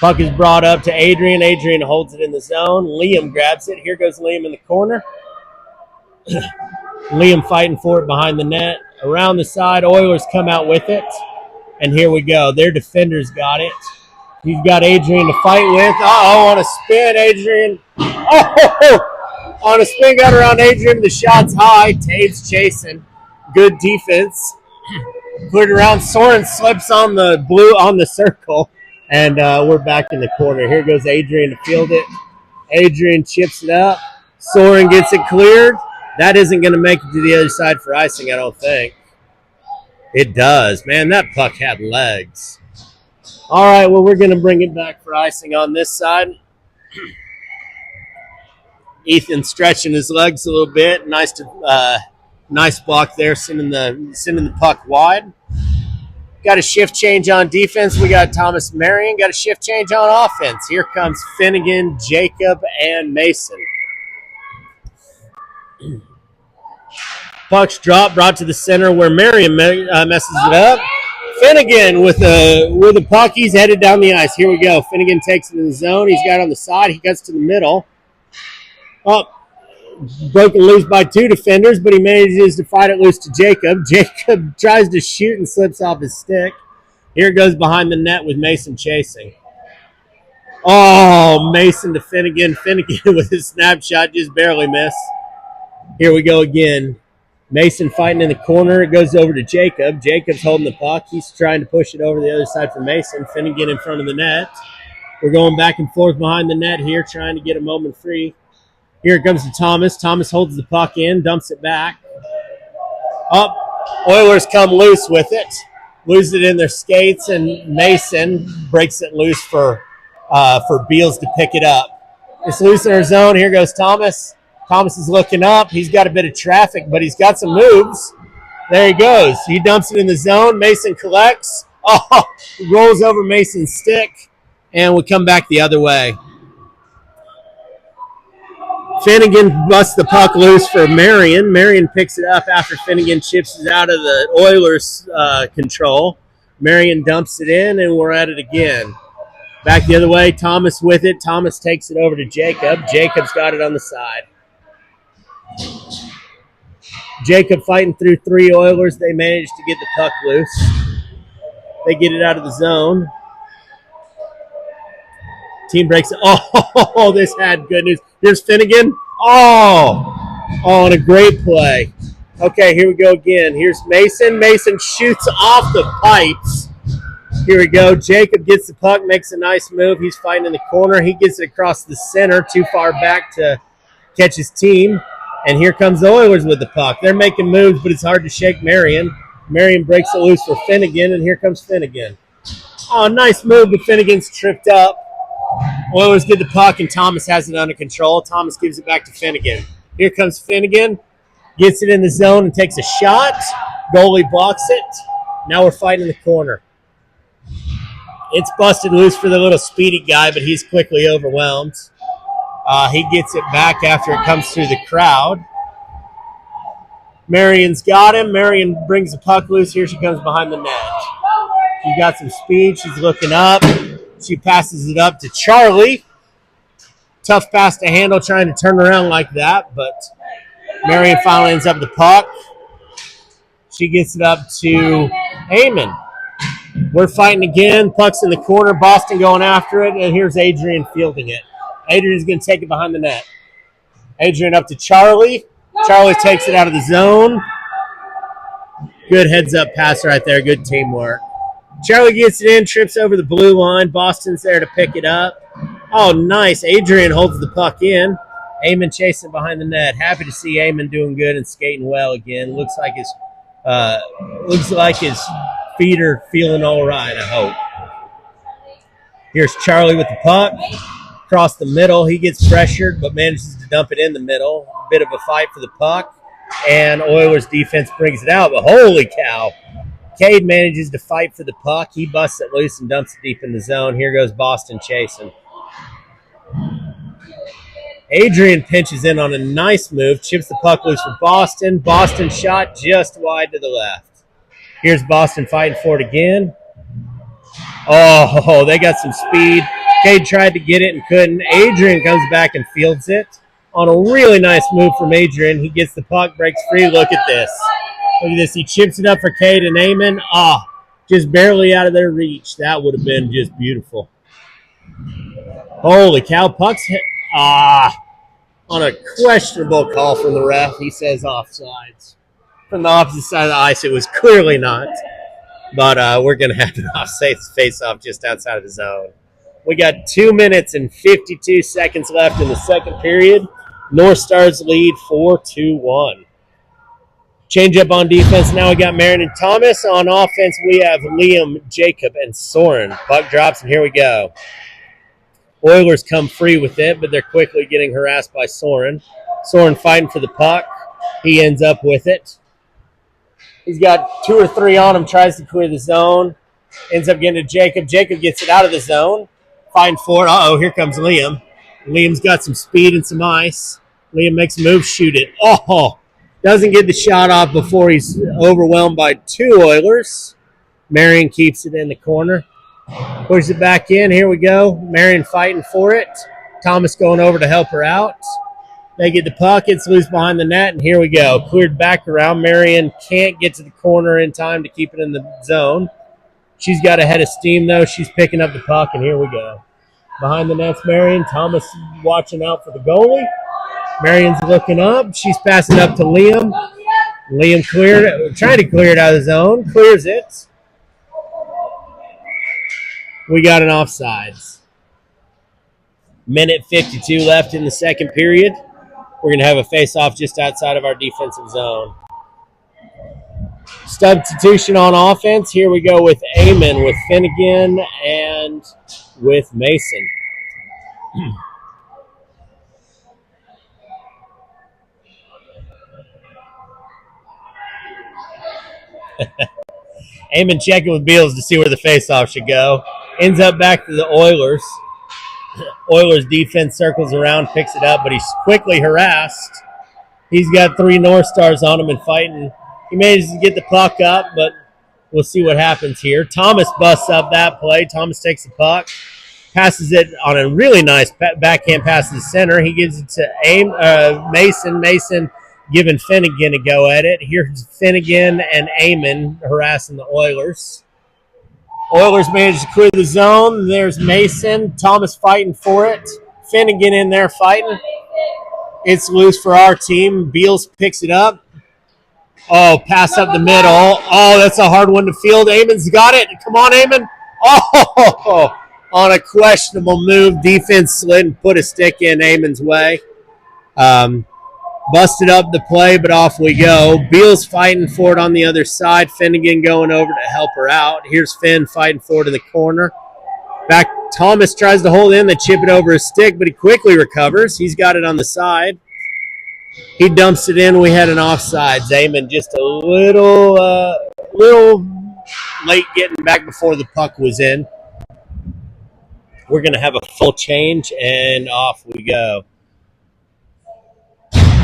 Puck is brought up to Adrian. Adrian holds it in the zone. Liam grabs it. Here goes Liam in the corner. Liam fighting for it behind the net. Around the side, Oilers come out with it. And here we go. Their defenders got it. He's got Adrian to fight with. Uh-oh, on a spin, Adrian. Oh, on a spin, got around Adrian. The shot's high. Taves chasing. Good defense. Put it around. Soren slips on the blue on the circle. And we're back in the corner. Here goes Adrian to field it. Adrian chips it up. Soren gets it cleared. That isn't going to make it to the other side for icing, I don't think. It does. Man, that puck had legs. All right, well, we're going to bring it back for icing on this side. Ethan stretching his legs a little bit. Nice block there, sending the puck wide. Got a shift change on defense. We got Thomas Marion. Got a shift change on offense. Here comes Finnegan, Jacob, and Mason. Puck's drop, brought to the center where Marion messes it up. Finnegan with a puck. He's headed down the ice. Here we go. Finnegan takes it in the zone. He's got it on the side. He cuts to the middle. Broken loose by two defenders, but he manages to fight it loose to Jacob. Jacob tries to shoot and slips off his stick. Here it goes behind the net with Mason chasing. Oh, Mason to Finnegan. Finnegan with his snapshot just barely missed. Here we go again. Mason fighting in the corner. It goes over to Jacob. Jacob's holding the puck. He's trying to push it over the other side for Mason. Finnegan in front of the net. We're going back and forth behind the net here, trying to get a moment free. Here it comes to Thomas. Thomas holds the puck in, dumps it back. Up. Oilers come loose with it. Lose it in their skates, and Mason breaks it loose for Beals to pick it up. It's loose in our zone. Here goes Thomas. Thomas is looking up. He's got a bit of traffic, but he's got some moves. There he goes. He dumps it in the zone. Mason collects. Oh, rolls over Mason's stick, and we come back the other way. Finnegan busts the puck loose for Marion. Marion picks it up after Finnegan chips it out of the Oilers' control. Marion dumps it in, and we're at it again. Back the other way, Thomas with it. Thomas takes it over to Jacob. Jacob's got it on the side. Jacob fighting through three Oilers. They manage to get the puck loose. They get it out of the zone. Team breaks it. Oh, this had good news. Here's Finnegan. And a great play. Okay, here we go again. Here's Mason. Mason shoots off the pipes. Here we go. Jacob gets the puck, makes a nice move. He's fighting in the corner. He gets it across the center, too far back to catch his team. And here comes the Oilers with the puck. They're making moves, but it's hard to shake Marion. Marion breaks it loose for Finnegan, and here comes Finnegan. Oh, nice move, but Finnegan's tripped up. Oilers get the puck, and Thomas has it under control. Thomas gives it back to Finnegan. Here comes Finnegan. Gets it in the zone and takes a shot. Goalie blocks it. Now we're fighting in the corner. It's busted loose for the little speedy guy, but he's quickly overwhelmed. He gets it back after it comes through the crowd. Marion's got him. Marion brings the puck loose. Here she comes behind the net. She got some speed. She's looking up. She passes it up to Charlie. Tough pass to handle, trying to turn around like that, but Marion finally ends up with the puck. She gets it up to Eamon. We're fighting again. Puck's in the corner. Boston going after it, and here's Adrian fielding it. Adrian's going to take it behind the net. Adrian up to Charlie. Charlie takes it out of the zone. Good heads-up pass right there. Good teamwork. Charlie gets it in, trips over the blue line. Boston's there to pick it up. Oh, nice. Adrian holds the puck in. Eamon chasing behind the net. Happy to see Eamon doing good and skating well again. Looks like his feet are feeling all right, I hope. Here's Charlie with the puck. Across the middle. He gets pressured, but manages to dump it in the middle. A bit of a fight for the puck. And Oilers defense brings it out, but holy cow. Cade manages to fight for the puck. He busts it loose and dumps it deep in the zone. Here goes Boston chasing. Adrian pinches in on a nice move. Chips the puck loose for Boston. Boston shot just wide to the left. Here's Boston fighting for it again. Oh, they got some speed. Cade tried to get it and couldn't. Adrian comes back and fields it on a really nice move from Adrian. He gets the puck, breaks free. Look at this. Look at this. He chips it up for Cade and Eamon. Just barely out of their reach. That would have been just beautiful. Holy cow. Puck's hit. On a questionable call from the ref. He says offsides. From the opposite side of the ice, it was clearly not. But we're going to have an offside face-off just outside of the zone. We got 2 minutes and 52 seconds left in the second period. North Stars lead 4-2-1. Change up on defense. Now we got Marion and Thomas. On offense, we have Liam, Jacob, and Soren. Puck drops, and here we go. Oilers come free with it, but they're quickly getting harassed by Soren. Soren fighting for the puck. He ends up with it. He's got 2 or 3 on him, tries to clear the zone. Ends up getting to Jacob. Jacob gets it out of the zone. Fighting for it. Here comes Liam. Liam's got some speed and some ice. Liam makes a move, shoot it. Doesn't get the shot off before he's overwhelmed by 2 Oilers. Marion keeps it in the corner. Pushes it back in. Here we go. Marion fighting for it. Thomas going over to help her out. They get the puck. It's loose behind the net, and here we go. Cleared back around. Marion can't get to the corner in time to keep it in the zone. She's got a head of steam, though. She's picking up the puck, and here we go. Behind the net's Marion. Thomas watching out for the goalie. Marion's looking up. She's passing up to Liam. Liam trying to clear it out of the zone. Clears it. We got an offsides. Minute 52 left in the second period. We're going to have a face-off just outside of our defensive zone. Substitution on offense. Here we go with Eamon, with Finnegan, and with Mason. Eamon checking with Beals to see where the face-off should go. Ends up back to the Oilers. Oilers defense circles around, picks it up, but he's quickly harassed. He's got 3 North Stars on him and fighting. He manages to get the puck up, but we'll see what happens here. Thomas busts up that play. Thomas takes the puck, passes it on a really nice backhand pass to the center. He gives it to Mason. Mason giving Finnegan a go at it. Here's Finnegan and Eamon harassing the Oilers. Oilers managed to clear the zone. There's Mason. Thomas fighting for it. Finnegan in there fighting. It's loose for our team. Beals picks it up. Pass up the middle. That's a hard one to field. Eamon's got it. Come on, Eamon. On a questionable move. Defense slid and put a stick in Eamon's way. Busted up the play, but off we go. Beals fighting for it on the other side. Finnegan going over to help her out. Here's Finn fighting for it in the corner. Back, Thomas tries to hold in. They chip it over his stick, but he quickly recovers. He's got it on the side. He dumps it in. We had an offside. Eamon just a little late getting back before the puck was in. We're going to have a full change, and off we go.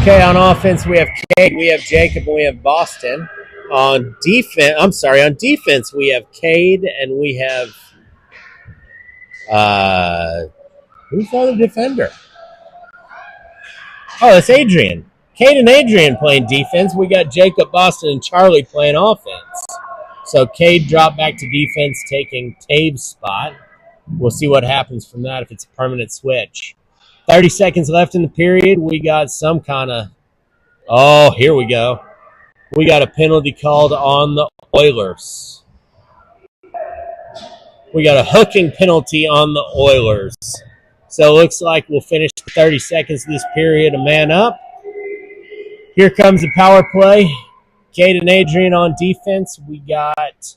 Okay, on offense, we have Cade, we have Jacob, and we have Boston. On defense, we have Cade, and we have who's the other defender? It's Adrian. Cade and Adrian playing defense. We got Jacob, Boston, and Charlie playing offense. So Cade dropped back to defense, taking Tave's spot. We'll see what happens from that if it's a permanent switch. 30 seconds left in the period. We got some kind of... here we go. We got a penalty called on the Oilers. We got a hooking penalty on the Oilers. So it looks like we'll finish 30 seconds of this period a man up. Here comes the power play. Cade and Adrian on defense. We got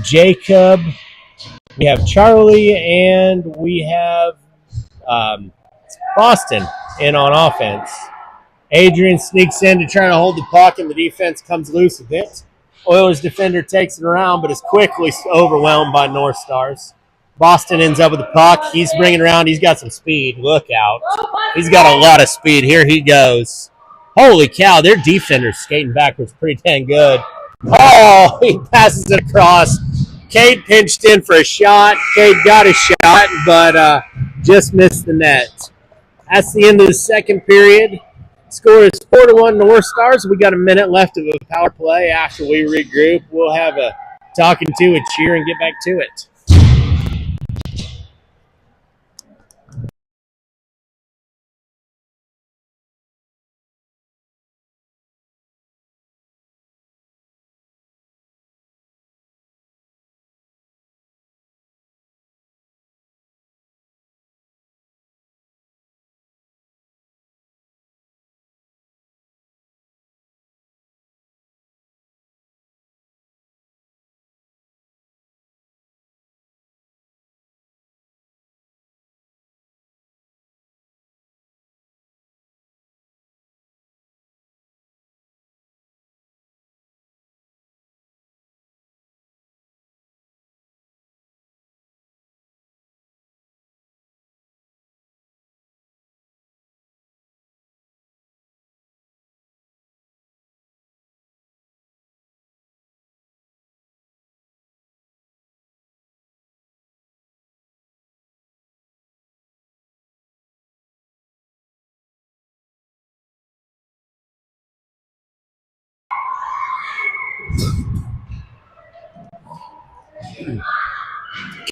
Jacob. We have Charlie, and we have Boston in on offense. Adrian sneaks in to try to hold the puck, and the defense comes loose a bit. Oilers defender takes it around, but is quickly overwhelmed by North Stars. Boston ends up with the puck. He's bringing it around. He's got some speed. Look out. He's got a lot of speed. Here he goes. Holy cow, their defender's skating backwards pretty dang good. He passes it across. Cade pinched in for a shot. Cade got a shot, but just missed the net. That's the end of the second period. Score is 4-1 North Stars. We got a minute left of a power play. After we regroup, we'll have a talking to, a cheer, and get back to it.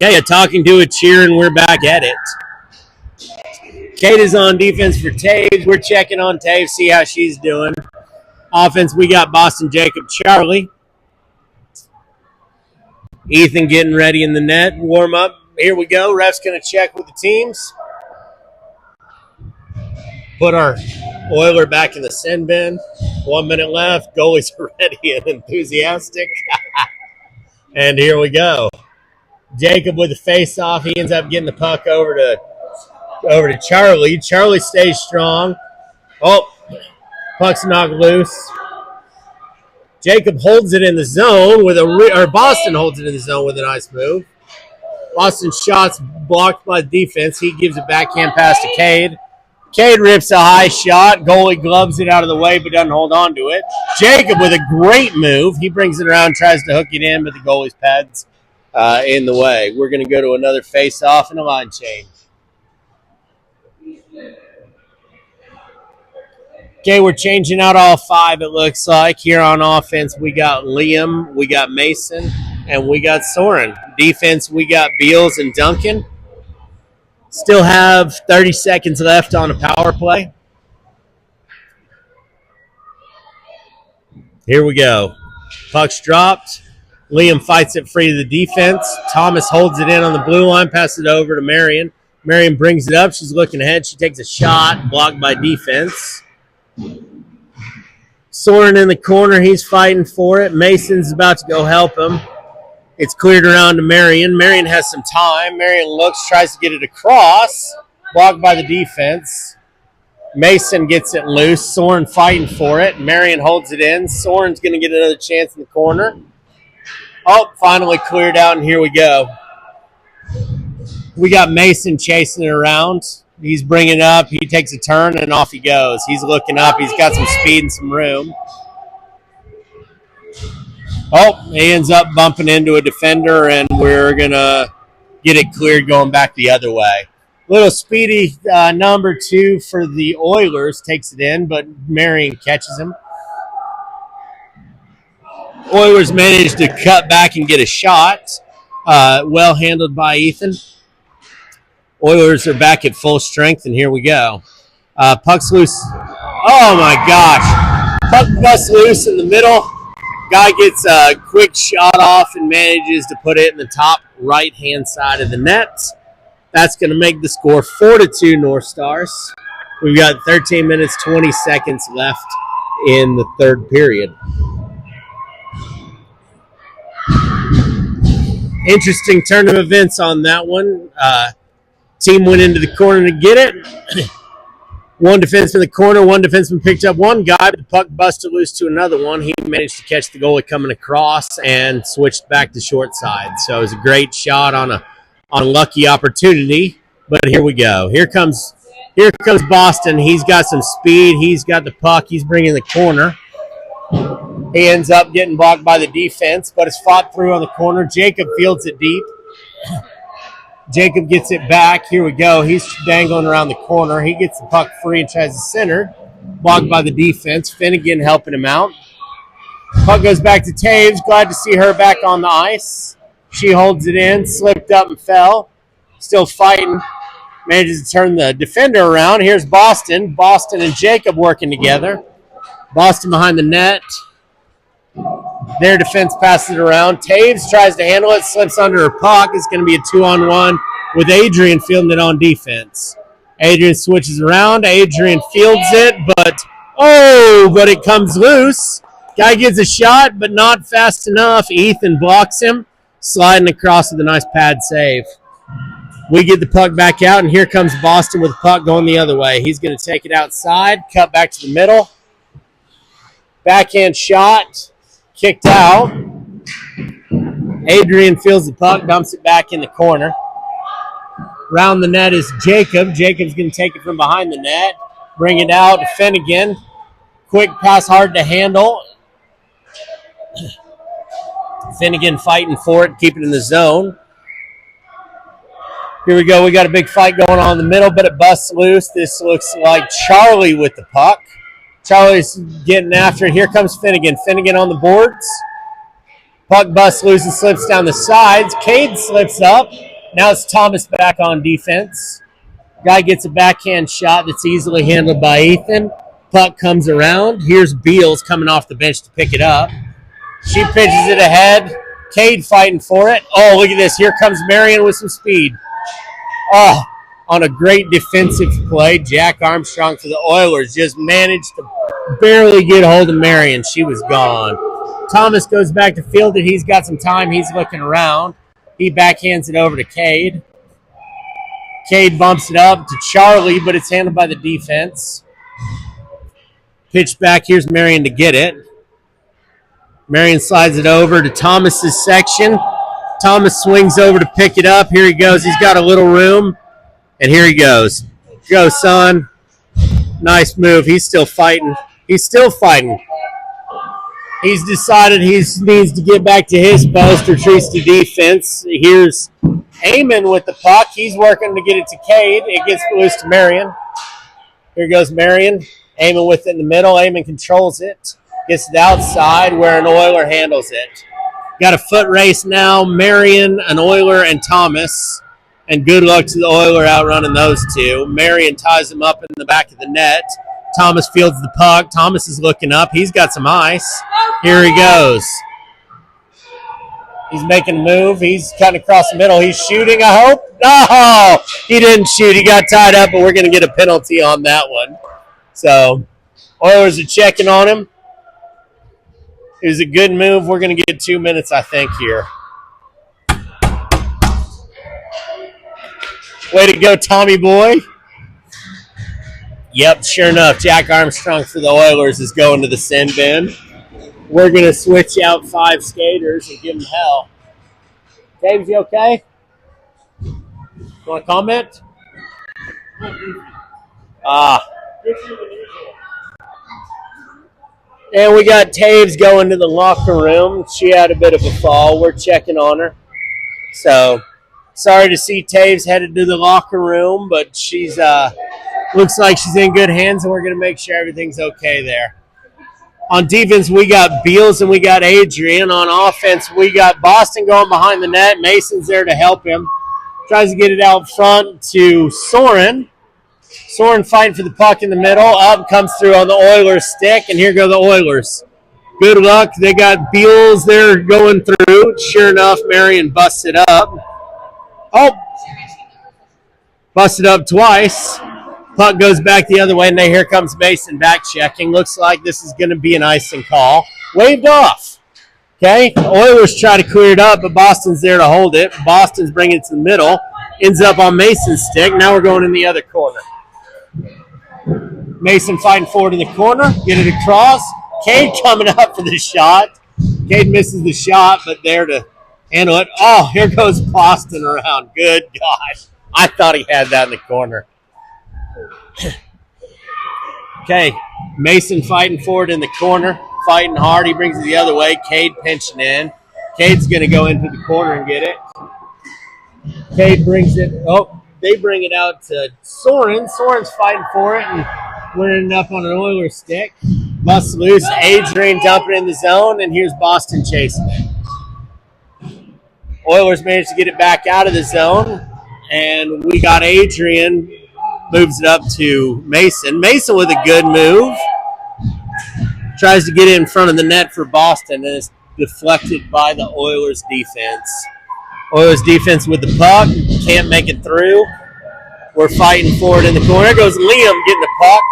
Okay, a talking to, a cheer, and we're back at it. Kate is on defense for Taves. We're checking on Taves, see how she's doing. Offense, we got Boston, Jacob, Charlie. Ethan getting ready in the net. Warm up. Here we go. Ref's going to check with the teams. Put our Oiler back in the sin bin. 1 minute left. Goalies are ready and enthusiastic. And here we go. Jacob with the face-off. He ends up getting the puck over to Charlie. Charlie stays strong. Oh, puck's knocked loose. Jacob holds it in the zone Boston holds it in the zone with a nice move. Boston's shot's blocked by the defense. He gives a backhand pass to Cade. Cade rips a high shot. Goalie gloves it out of the way but doesn't hold on to it. Jacob with a great move. He brings it around, tries to hook it in, but the goalie's pads in the way. We're going to go to another face-off and a line change. Okay, we're changing out all five, it looks like. Here on offense, we got Liam, we got Mason, and we got Soren. Defense, we got Beals and Duncan. Still have 30 seconds left on a power play. Here we go. Puck's dropped. Liam fights it free to the defense. Thomas holds it in on the blue line, passes it over to Marion. Marion brings it up. She's looking ahead. She takes a shot, blocked by defense. Soren in the corner. He's fighting for it. Mason's about to go help him. It's cleared around to Marion. Marion has some time. Marion looks, tries to get it across. Blocked by the defense. Mason gets it loose. Soren fighting for it. Marion holds it in. Soren's going to get another chance in the corner. Oh, finally cleared out, and here we go. We got Mason chasing it around. He's bringing it up. He takes a turn, and off he goes. He's looking up. He's got some speed and some room. Oh, he ends up bumping into a defender, and we're going to get it cleared going back the other way. Little speedy number 2 for the Oilers takes it in, but Marion catches him. Oilers managed to cut back and get a shot. Well handled by Ethan. Oilers are back at full strength, and here we go. Puck's loose. Oh, my gosh. Puck busts loose in the middle. Guy gets a quick shot off and manages to put it in the top right-hand side of the net. That's going to make the score 4-2 North Stars. We've got 13 minutes, 20 seconds left in the third period. Interesting turn of events on that one. Team went into the corner to get it. One defenseman in the corner, one defenseman picked up one guy, but the puck busted loose to another one. He managed to catch the goalie coming across and switched back to short side. So it was a great shot on a lucky opportunity. But here we go. Here comes Boston. He's got some speed. He's got the puck. He's bringing the corner. He ends up getting blocked by the defense, but is fought through on the corner. Jacob fields it deep. Jacob gets it back. Here we go. He's dangling around the corner. He gets the puck free and tries to center. Blocked by the defense. Finnegan helping him out. Puck goes back to Taves. Glad to see her back on the ice. She holds it in. Slipped up and fell. Still fighting. Manages to turn the defender around. Here's Boston. Boston and Jacob working together. Boston behind the net. Their defense passes it around. Taves tries to handle it. Slips under her puck. It's going to be a 2-on-1 with Adrian fielding it on defense. Adrian switches around. Adrian fields it, but it comes loose. Guy gets a shot, but not fast enough. Ethan blocks him, sliding across with a nice pad save. We get the puck back out, and here comes Boston with the puck going the other way. He's going to take it outside, cut back to the middle. Backhand shot, kicked out. Adrian feels the puck, dumps it back in the corner. Round the net is Jacob. Jacob's going to take it from behind the net, bring it out to Finnegan. Quick pass, hard to handle. Finnegan fighting for it, keeping it in the zone. Here we go. We got a big fight going on in the middle, but it busts loose. This looks like Charlie with the puck. Charlie's getting after it. Here comes Finnegan. Finnegan on the boards. Puck busts loose and slips down the sides. Cade slips up. Now it's Thomas back on defense. Guy gets a backhand shot that's easily handled by Ethan. Puck comes around. Here's Beals coming off the bench to pick it up. She pitches it ahead. Cade fighting for it. Oh, look at this. Here comes Marion with some speed. Oh, on a great defensive play, Jack Armstrong for the Oilers just managed to barely get a hold of Marion. She was gone. Thomas goes back to field it. He's got some time. He's looking around. He backhands it over to Cade. Cade bumps it up to Charlie, but it's handled by the defense. Pitch back. Here's Marion to get it. Marion slides it over to Thomas's section. Thomas swings over to pick it up. Here he goes. He's got a little room. And here he goes. Go, son. Nice move. He's still fighting. He's decided he needs to get back to his post, retreats to defense. Here's Eamon with the puck. He's working to get it to Cade. It gets loose to Marion. Here goes Marion. Eamon with it in the middle. Eamon controls it. Gets it outside where an Oiler handles it. Got a foot race now. Marion, an Oiler, and Thomas. And good luck to the Oiler outrunning those two. Marion ties him up in the back of the net. Thomas fields the puck. Thomas is looking up. He's got some ice. Here he goes. He's making a move. He's cutting across the middle. He's shooting, I hope. No, he didn't shoot. He got tied up, but we're going to get a penalty on that one. So, Oilers are checking on him. It was a good move. We're going to get 2 minutes, I think, here. Way to go, Tommy boy. Yep, sure enough, Jack Armstrong for the Oilers is going to the sin bin. We're going to switch out 5 skaters and give them hell. James, you okay? Want to comment? And we got Taves going to the locker room. She had a bit of a fall. We're checking on her. So, sorry to see Taves headed to the locker room, but she's looks like she's in good hands, and we're going to make sure everything's okay there. On defense, we got Beals and we got Adrian. On offense, we got Boston going behind the net. Mason's there to help him. Tries to get it out front to Soren. Soren fighting for the puck in the middle. Up comes through on the Oilers stick, and here go the Oilers. Good luck. They got Beals there going through. Sure enough, Marion busts it up. Oh! Busted up twice. Puck goes back the other way, and here comes Mason back checking. Looks like this is going to be an icing call. Waved off. Okay? The Oilers try to clear it up, but Boston's there to hold it. Boston's bringing it to the middle. Ends up on Mason's stick. Now we're going in the other corner. Mason fighting forward in the corner. Get it across. Cade coming up for the shot. Cade misses the shot, but there to handle it. Oh, here goes Boston around. Good God. I thought he had that in the corner. Okay, Mason fighting forward in the corner. fighting hard. He brings it the other way. Cade pinching in. Cade's going to go into the corner and get it. Cade brings it. Oh, they bring it out to Soren. Soren's fighting for it and winning it up on an Oilers stick. Bust loose. Adrian dumping in the zone, and here's Boston chasing it. Oilers managed to get it back out of the zone, and we got Adrian moves it up to Mason. Mason with a good move. Tries to get it in front of the net for Boston, and it's deflected by the Oilers defense. Oilers defense with the puck. Can't make it through. We're fighting for it in the corner. There goes Liam getting the puck.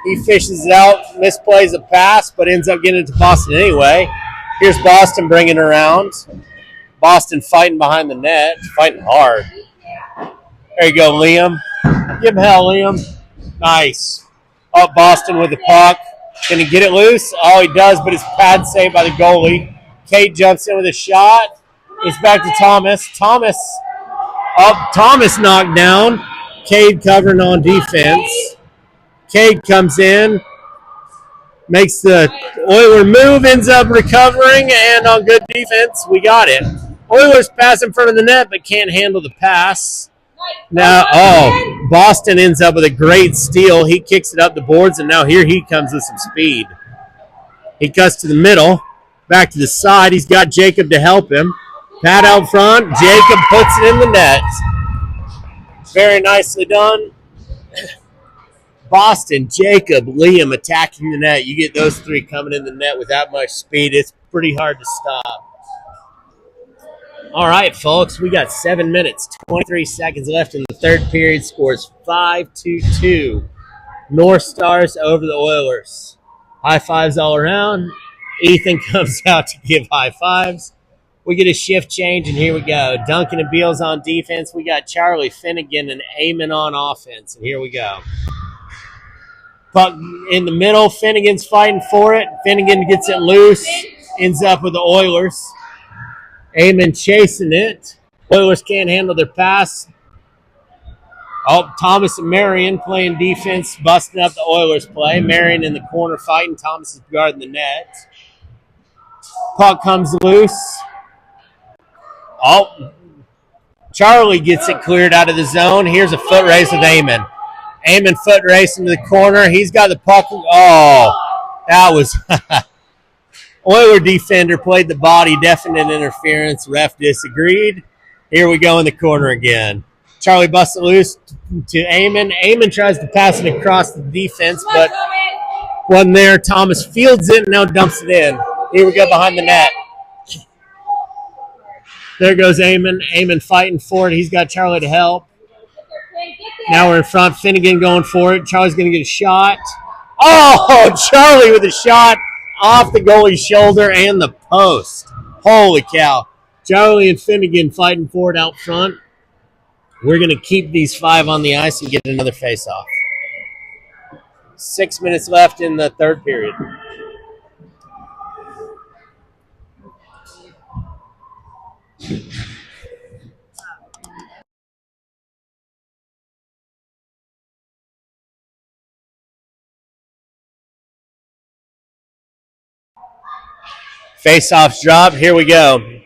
He fishes it out, misplays a pass, but ends up getting it to Boston anyway. Here's Boston bringing it around. Boston fighting behind the net, fighting hard. There you go, Liam. Give him hell, Liam. Nice. Up Boston with the puck. Can he get it loose? Oh, he does, but it's pad saved by the goalie. Kate jumps in with a shot. It's back to Thomas. Thomas knocked down. Cade covering on defense. Cade comes in, makes the Oiler move, ends up recovering, and on good defense, we got it. Oilers pass in front of the net, but can't handle the pass. Now, Boston ends up with a great steal. He kicks it up the boards, and now here he comes with some speed. He cuts to the middle, back to the side. He's got Jacob to help him. Pat out front. Jacob puts it in the net. Very nicely done. Boston, Jacob, Liam attacking the net. You get those three coming in the net with that much speed, it's pretty hard to stop. All right, folks, we got 7 minutes, 23 seconds left in the third period. Scores 5-2. North Stars over the Oilers. High fives all around. Ethan comes out to give high fives. We get a shift change, and here we go. Duncan and Beals on defense. We got Charlie, Finnegan, and Eamon on offense, and here we go. Puck in the middle. Finnegan's fighting for it. Finnegan gets it loose. Ends up with the Oilers. Eamon chasing it. Oilers can't handle their pass. Oh, Thomas and Marion playing defense, busting up the Oilers play. Marion in the corner fighting. Thomas is guarding the net. Puck comes loose. Oh, Charlie gets it cleared out of the zone. Here's a foot race with Eamon. Eamon foot race into the corner. He's got the puck. Oh, that was Oiler defender played the body, definite interference. Ref disagreed. Here we go in the corner again. Charlie busts it loose to Eamon. Eamon tries to pass it across the defense, but wasn't there. Thomas fields it and now dumps it in. Here we go behind the net. There goes Eamon. Eamon fighting for it. He's got Charlie to help. Now we're in front. Finnegan going for it. Charlie's going to get a shot. Oh, Charlie with a shot off the goalie's shoulder and the post. Holy cow. Charlie and Finnegan fighting for it out front. We're going to keep these 5 on the ice and get another face-off. 6 minutes left in the third period. Face-offs drop. Here we go.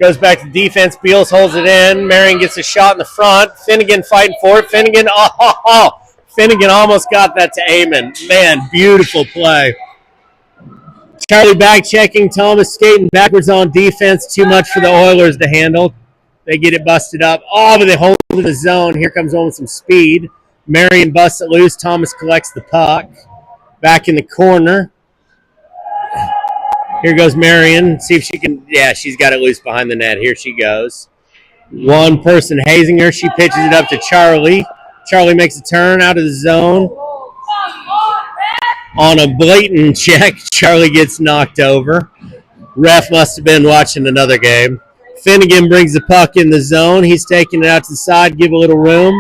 Goes back to defense. Beals holds it in. Marion gets a shot in the front. Finnegan fighting for it. Finnegan almost got that to Eamon. Man, beautiful play. Charlie back checking. Thomas skating backwards on defense. Too much for the Oilers to handle. They get it busted up. Oh, but they hold it in the zone. Here comes one with some speed. Marion busts it loose. Thomas collects the puck. Back in the corner. Here goes Marion. See if she can. Yeah, she's got it loose behind the net. Here she goes. One person hazing her. She pitches it up to Charlie. Charlie makes a turn out of the zone. On a blatant check, Charlie gets knocked over. Ref must have been watching another game. Finnegan brings the puck in the zone. He's taking it out to the side. Give a little room.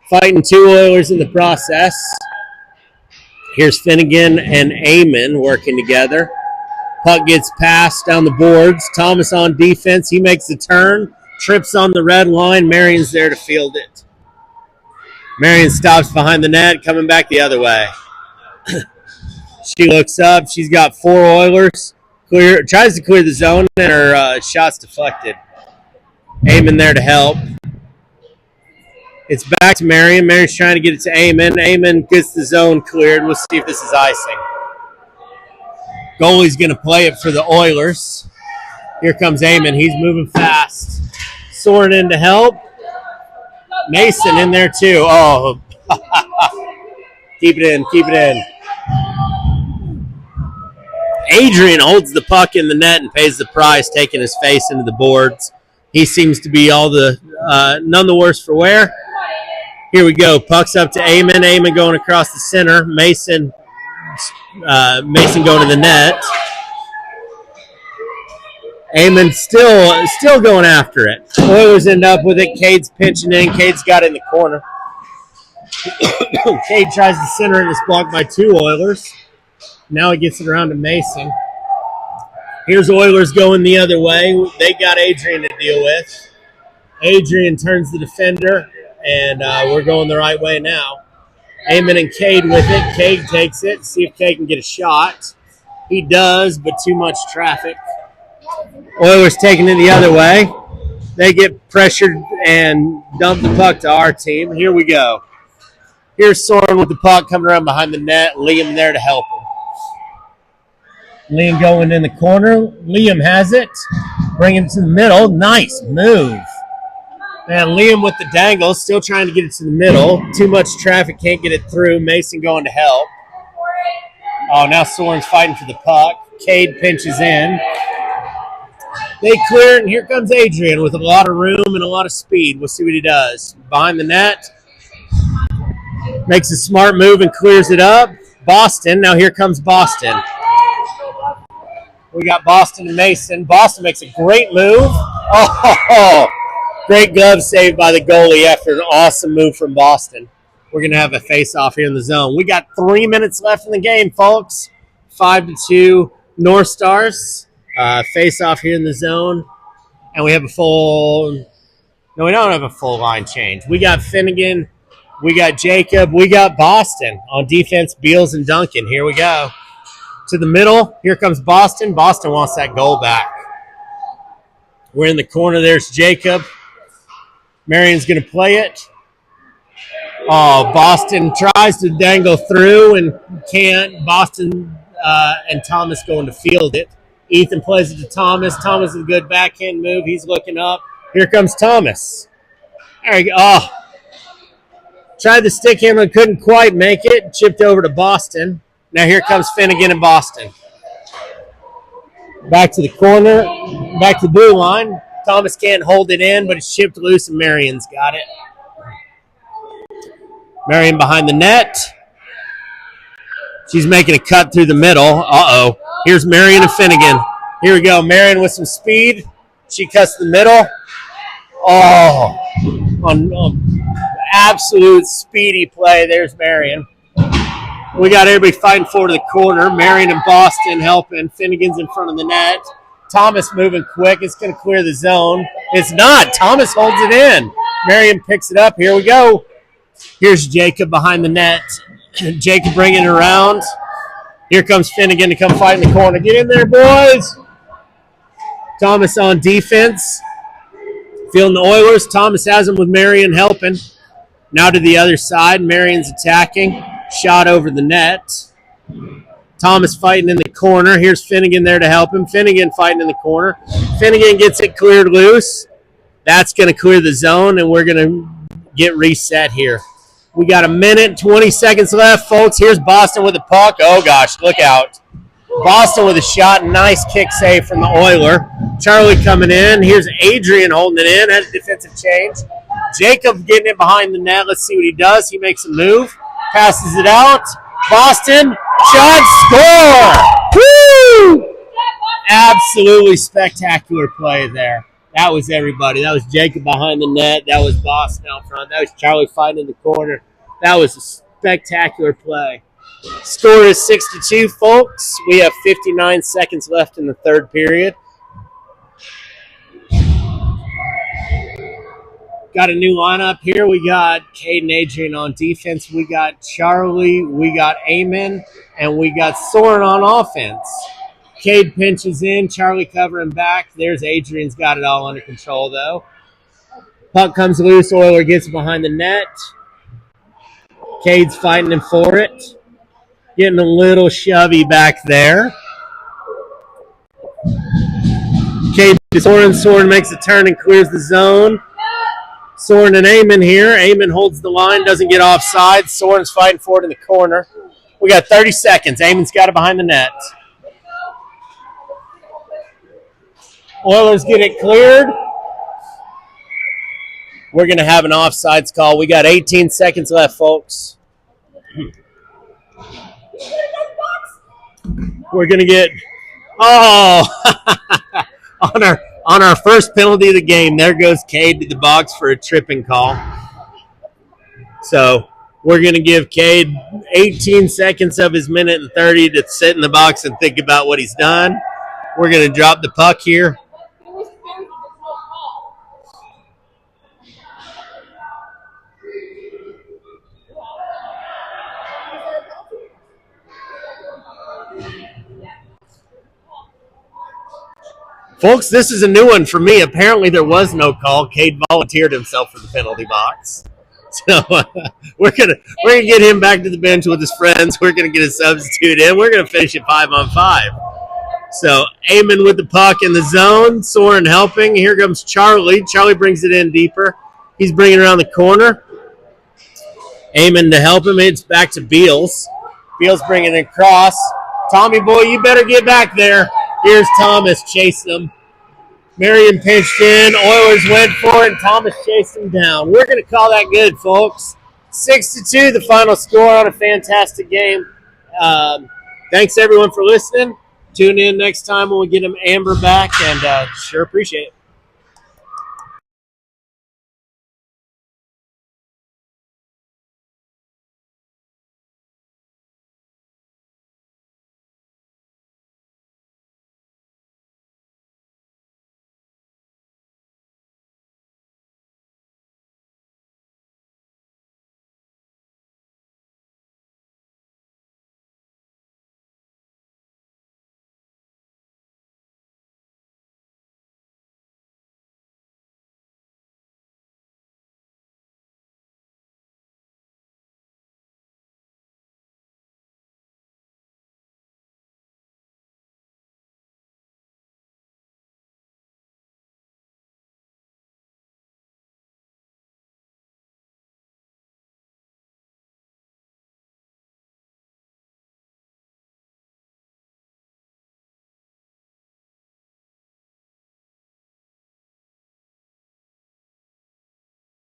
Fighting 2 Oilers in the process. Here's Finnegan and Eamon working together. Puck gets passed down the boards. Thomas on defense. He makes the turn. Trips on the red line. Marion's there to field it. Marion stops behind the net, coming back the other way. She looks up. She's got 4 Oilers. Tries to clear the zone, and her shot's deflected. Eamon there to help. It's back to Marion. Marion's trying to get it to Eamon. Eamon gets the zone cleared. We'll see if this is icing. Goalie's going to play it for the Oilers. Here comes Eamon. He's moving fast. Soren in to help. Mason in there too. Oh, keep it in. Adrian holds the puck in the net and pays the price, taking his face into the boards. He seems to be none the worse for wear. Here we go. Puck's up to Eamon. Eamon going across the center. Mason going to the net. Eamon still going after it. Oilers end up with it. Cade's pinching in. Cade's got it in the corner. Cade tries to center it. It's blocked by 2 Oilers. Now he gets it around to Mason. Here's Oilers going the other way. They got Adrian to deal with. Adrian turns the defender, and we're going the right way now. Eamon and Cade with it. Cade takes it. See if Cade can get a shot. He does, but too much traffic. Oilers taking it the other way. They get pressured and dump the puck to our team. Here we go. Here's Soren with the puck coming around behind the net. Liam there to help him. Liam going in the corner. Liam has it. Bringing it to the middle. Nice move. Man, Liam with the dangle. Still trying to get it to the middle. Too much traffic. Can't get it through. Mason going to help. Oh, now Soren's fighting for the puck. Cade pinches in. They clear it, and here comes Adrian with a lot of room and a lot of speed. We'll see what he does. Behind the net. Makes a smart move and clears it up. Boston. Now here comes Boston. We got Boston and Mason. Boston makes a great move. Oh, great glove save by the goalie after an awesome move from Boston. We're going to have a face-off here in the zone. We got 3 minutes left in the game, folks. 5-2 North Stars. Face-off here in the zone. And we have a full... No, we don't have a full line change. We got Finnegan. We got Jacob. We got Boston. On defense, Beals and Duncan. Here we go. To the middle. Here comes Boston. Boston wants that goal back. We're in the corner. There's Jacob. Marion's going to play it. Oh, Boston tries to dangle through and can't. Boston and Thomas going to field it. Ethan plays it to Thomas. Thomas is a good backhand move. He's looking up. Here comes Thomas. There we go. Oh. Tried to stick him and couldn't quite make it. Chipped over to Boston. Now here comes Finnegan and Boston. Back to the corner. Back to the blue line. Thomas can't hold it in, but it's chipped loose and Marion's got it. Marion behind the net. She's making a cut through the middle. Uh-oh. Here's Marion and Finnegan. Here we go. Marion with some speed. She cuts the middle. Oh. On absolute speedy play. There's Marion. We got everybody fighting for the corner. Marion and Boston helping. Finnegan's in front of the net. Thomas moving quick. It's going to clear the zone. It's not. Thomas holds it in. Marion picks it up. Here we go. Here's Jacob behind the net. Jacob bringing it around. Here comes Finnegan to come fight in the corner. Get in there, boys. Thomas on defense. Feeling the Oilers. Thomas has him with Marion helping. Now to the other side. Marion's attacking. Shot over the net. Thomas fighting in the corner. Here's Finnegan there to help him. Finnegan fighting in the corner. Finnegan gets it cleared loose. That's going to clear the zone, and we're going to get reset here. We got 1 minute, 20 seconds left, folks. Here's Boston with the puck. Oh, gosh, look out. Boston with a shot. Nice kick save from the Oiler. Charlie coming in. Here's Adrian holding it in. Has a defensive change. Jacob getting it behind the net. Let's see what he does. He makes a move. Passes it out. Boston. Shot. Score. Woo! Absolutely spectacular play there. That was everybody. That was Jacob behind the net. That was Boston out front. That was Charlie fighting in the corner. That was a spectacular play. Score is 6-2, folks. We have 59 seconds left in the third period. Got a new lineup here. We got Cade and Adrian on defense. We got Charlie. We got Eamon. And we got Soren on offense. Cade pinches in. Charlie covering back. There's Adrian's got it all under control, though. Puck comes loose. Euler gets behind the net. Cade's fighting him for it. Getting a little shovey back there. Cade to Soren. Soren makes a turn and clears the zone. Soren and Eamon here. Eamon holds the line, doesn't get offside. Soren's fighting for it in the corner. We got 30 seconds. Eamon's got it behind the net. Oilers get it cleared. We're going to have an offsides call. We got 18 seconds left, folks. We're going to get... on our first penalty of the game, there goes Cade to the box for a tripping call. So we're going to give Cade 18 seconds of his minute and 30 to sit in the box and think about what he's done. We're going to drop the puck here. Folks, this is a new one for me. Apparently there was no call. Cade volunteered himself for the penalty box. So we're gonna get him back to the bench with his friends. We're gonna get a substitute in. We're gonna finish it 5-on-5. So Eamon with the puck in the zone. Soren helping. Here comes Charlie. Charlie brings it in deeper. He's bringing it around the corner. Eamon to help him. It's back to Beals. Beals bringing it across. Tommy boy, you better get back there. Here's Thomas chasing him. Marion pinched in. Oilers went for it, and Thomas chased him down. We're going to call that good, folks. 6-2, the final score on a fantastic game. Thanks, everyone, for listening. Tune in next time when we get Amber back, and sure appreciate it.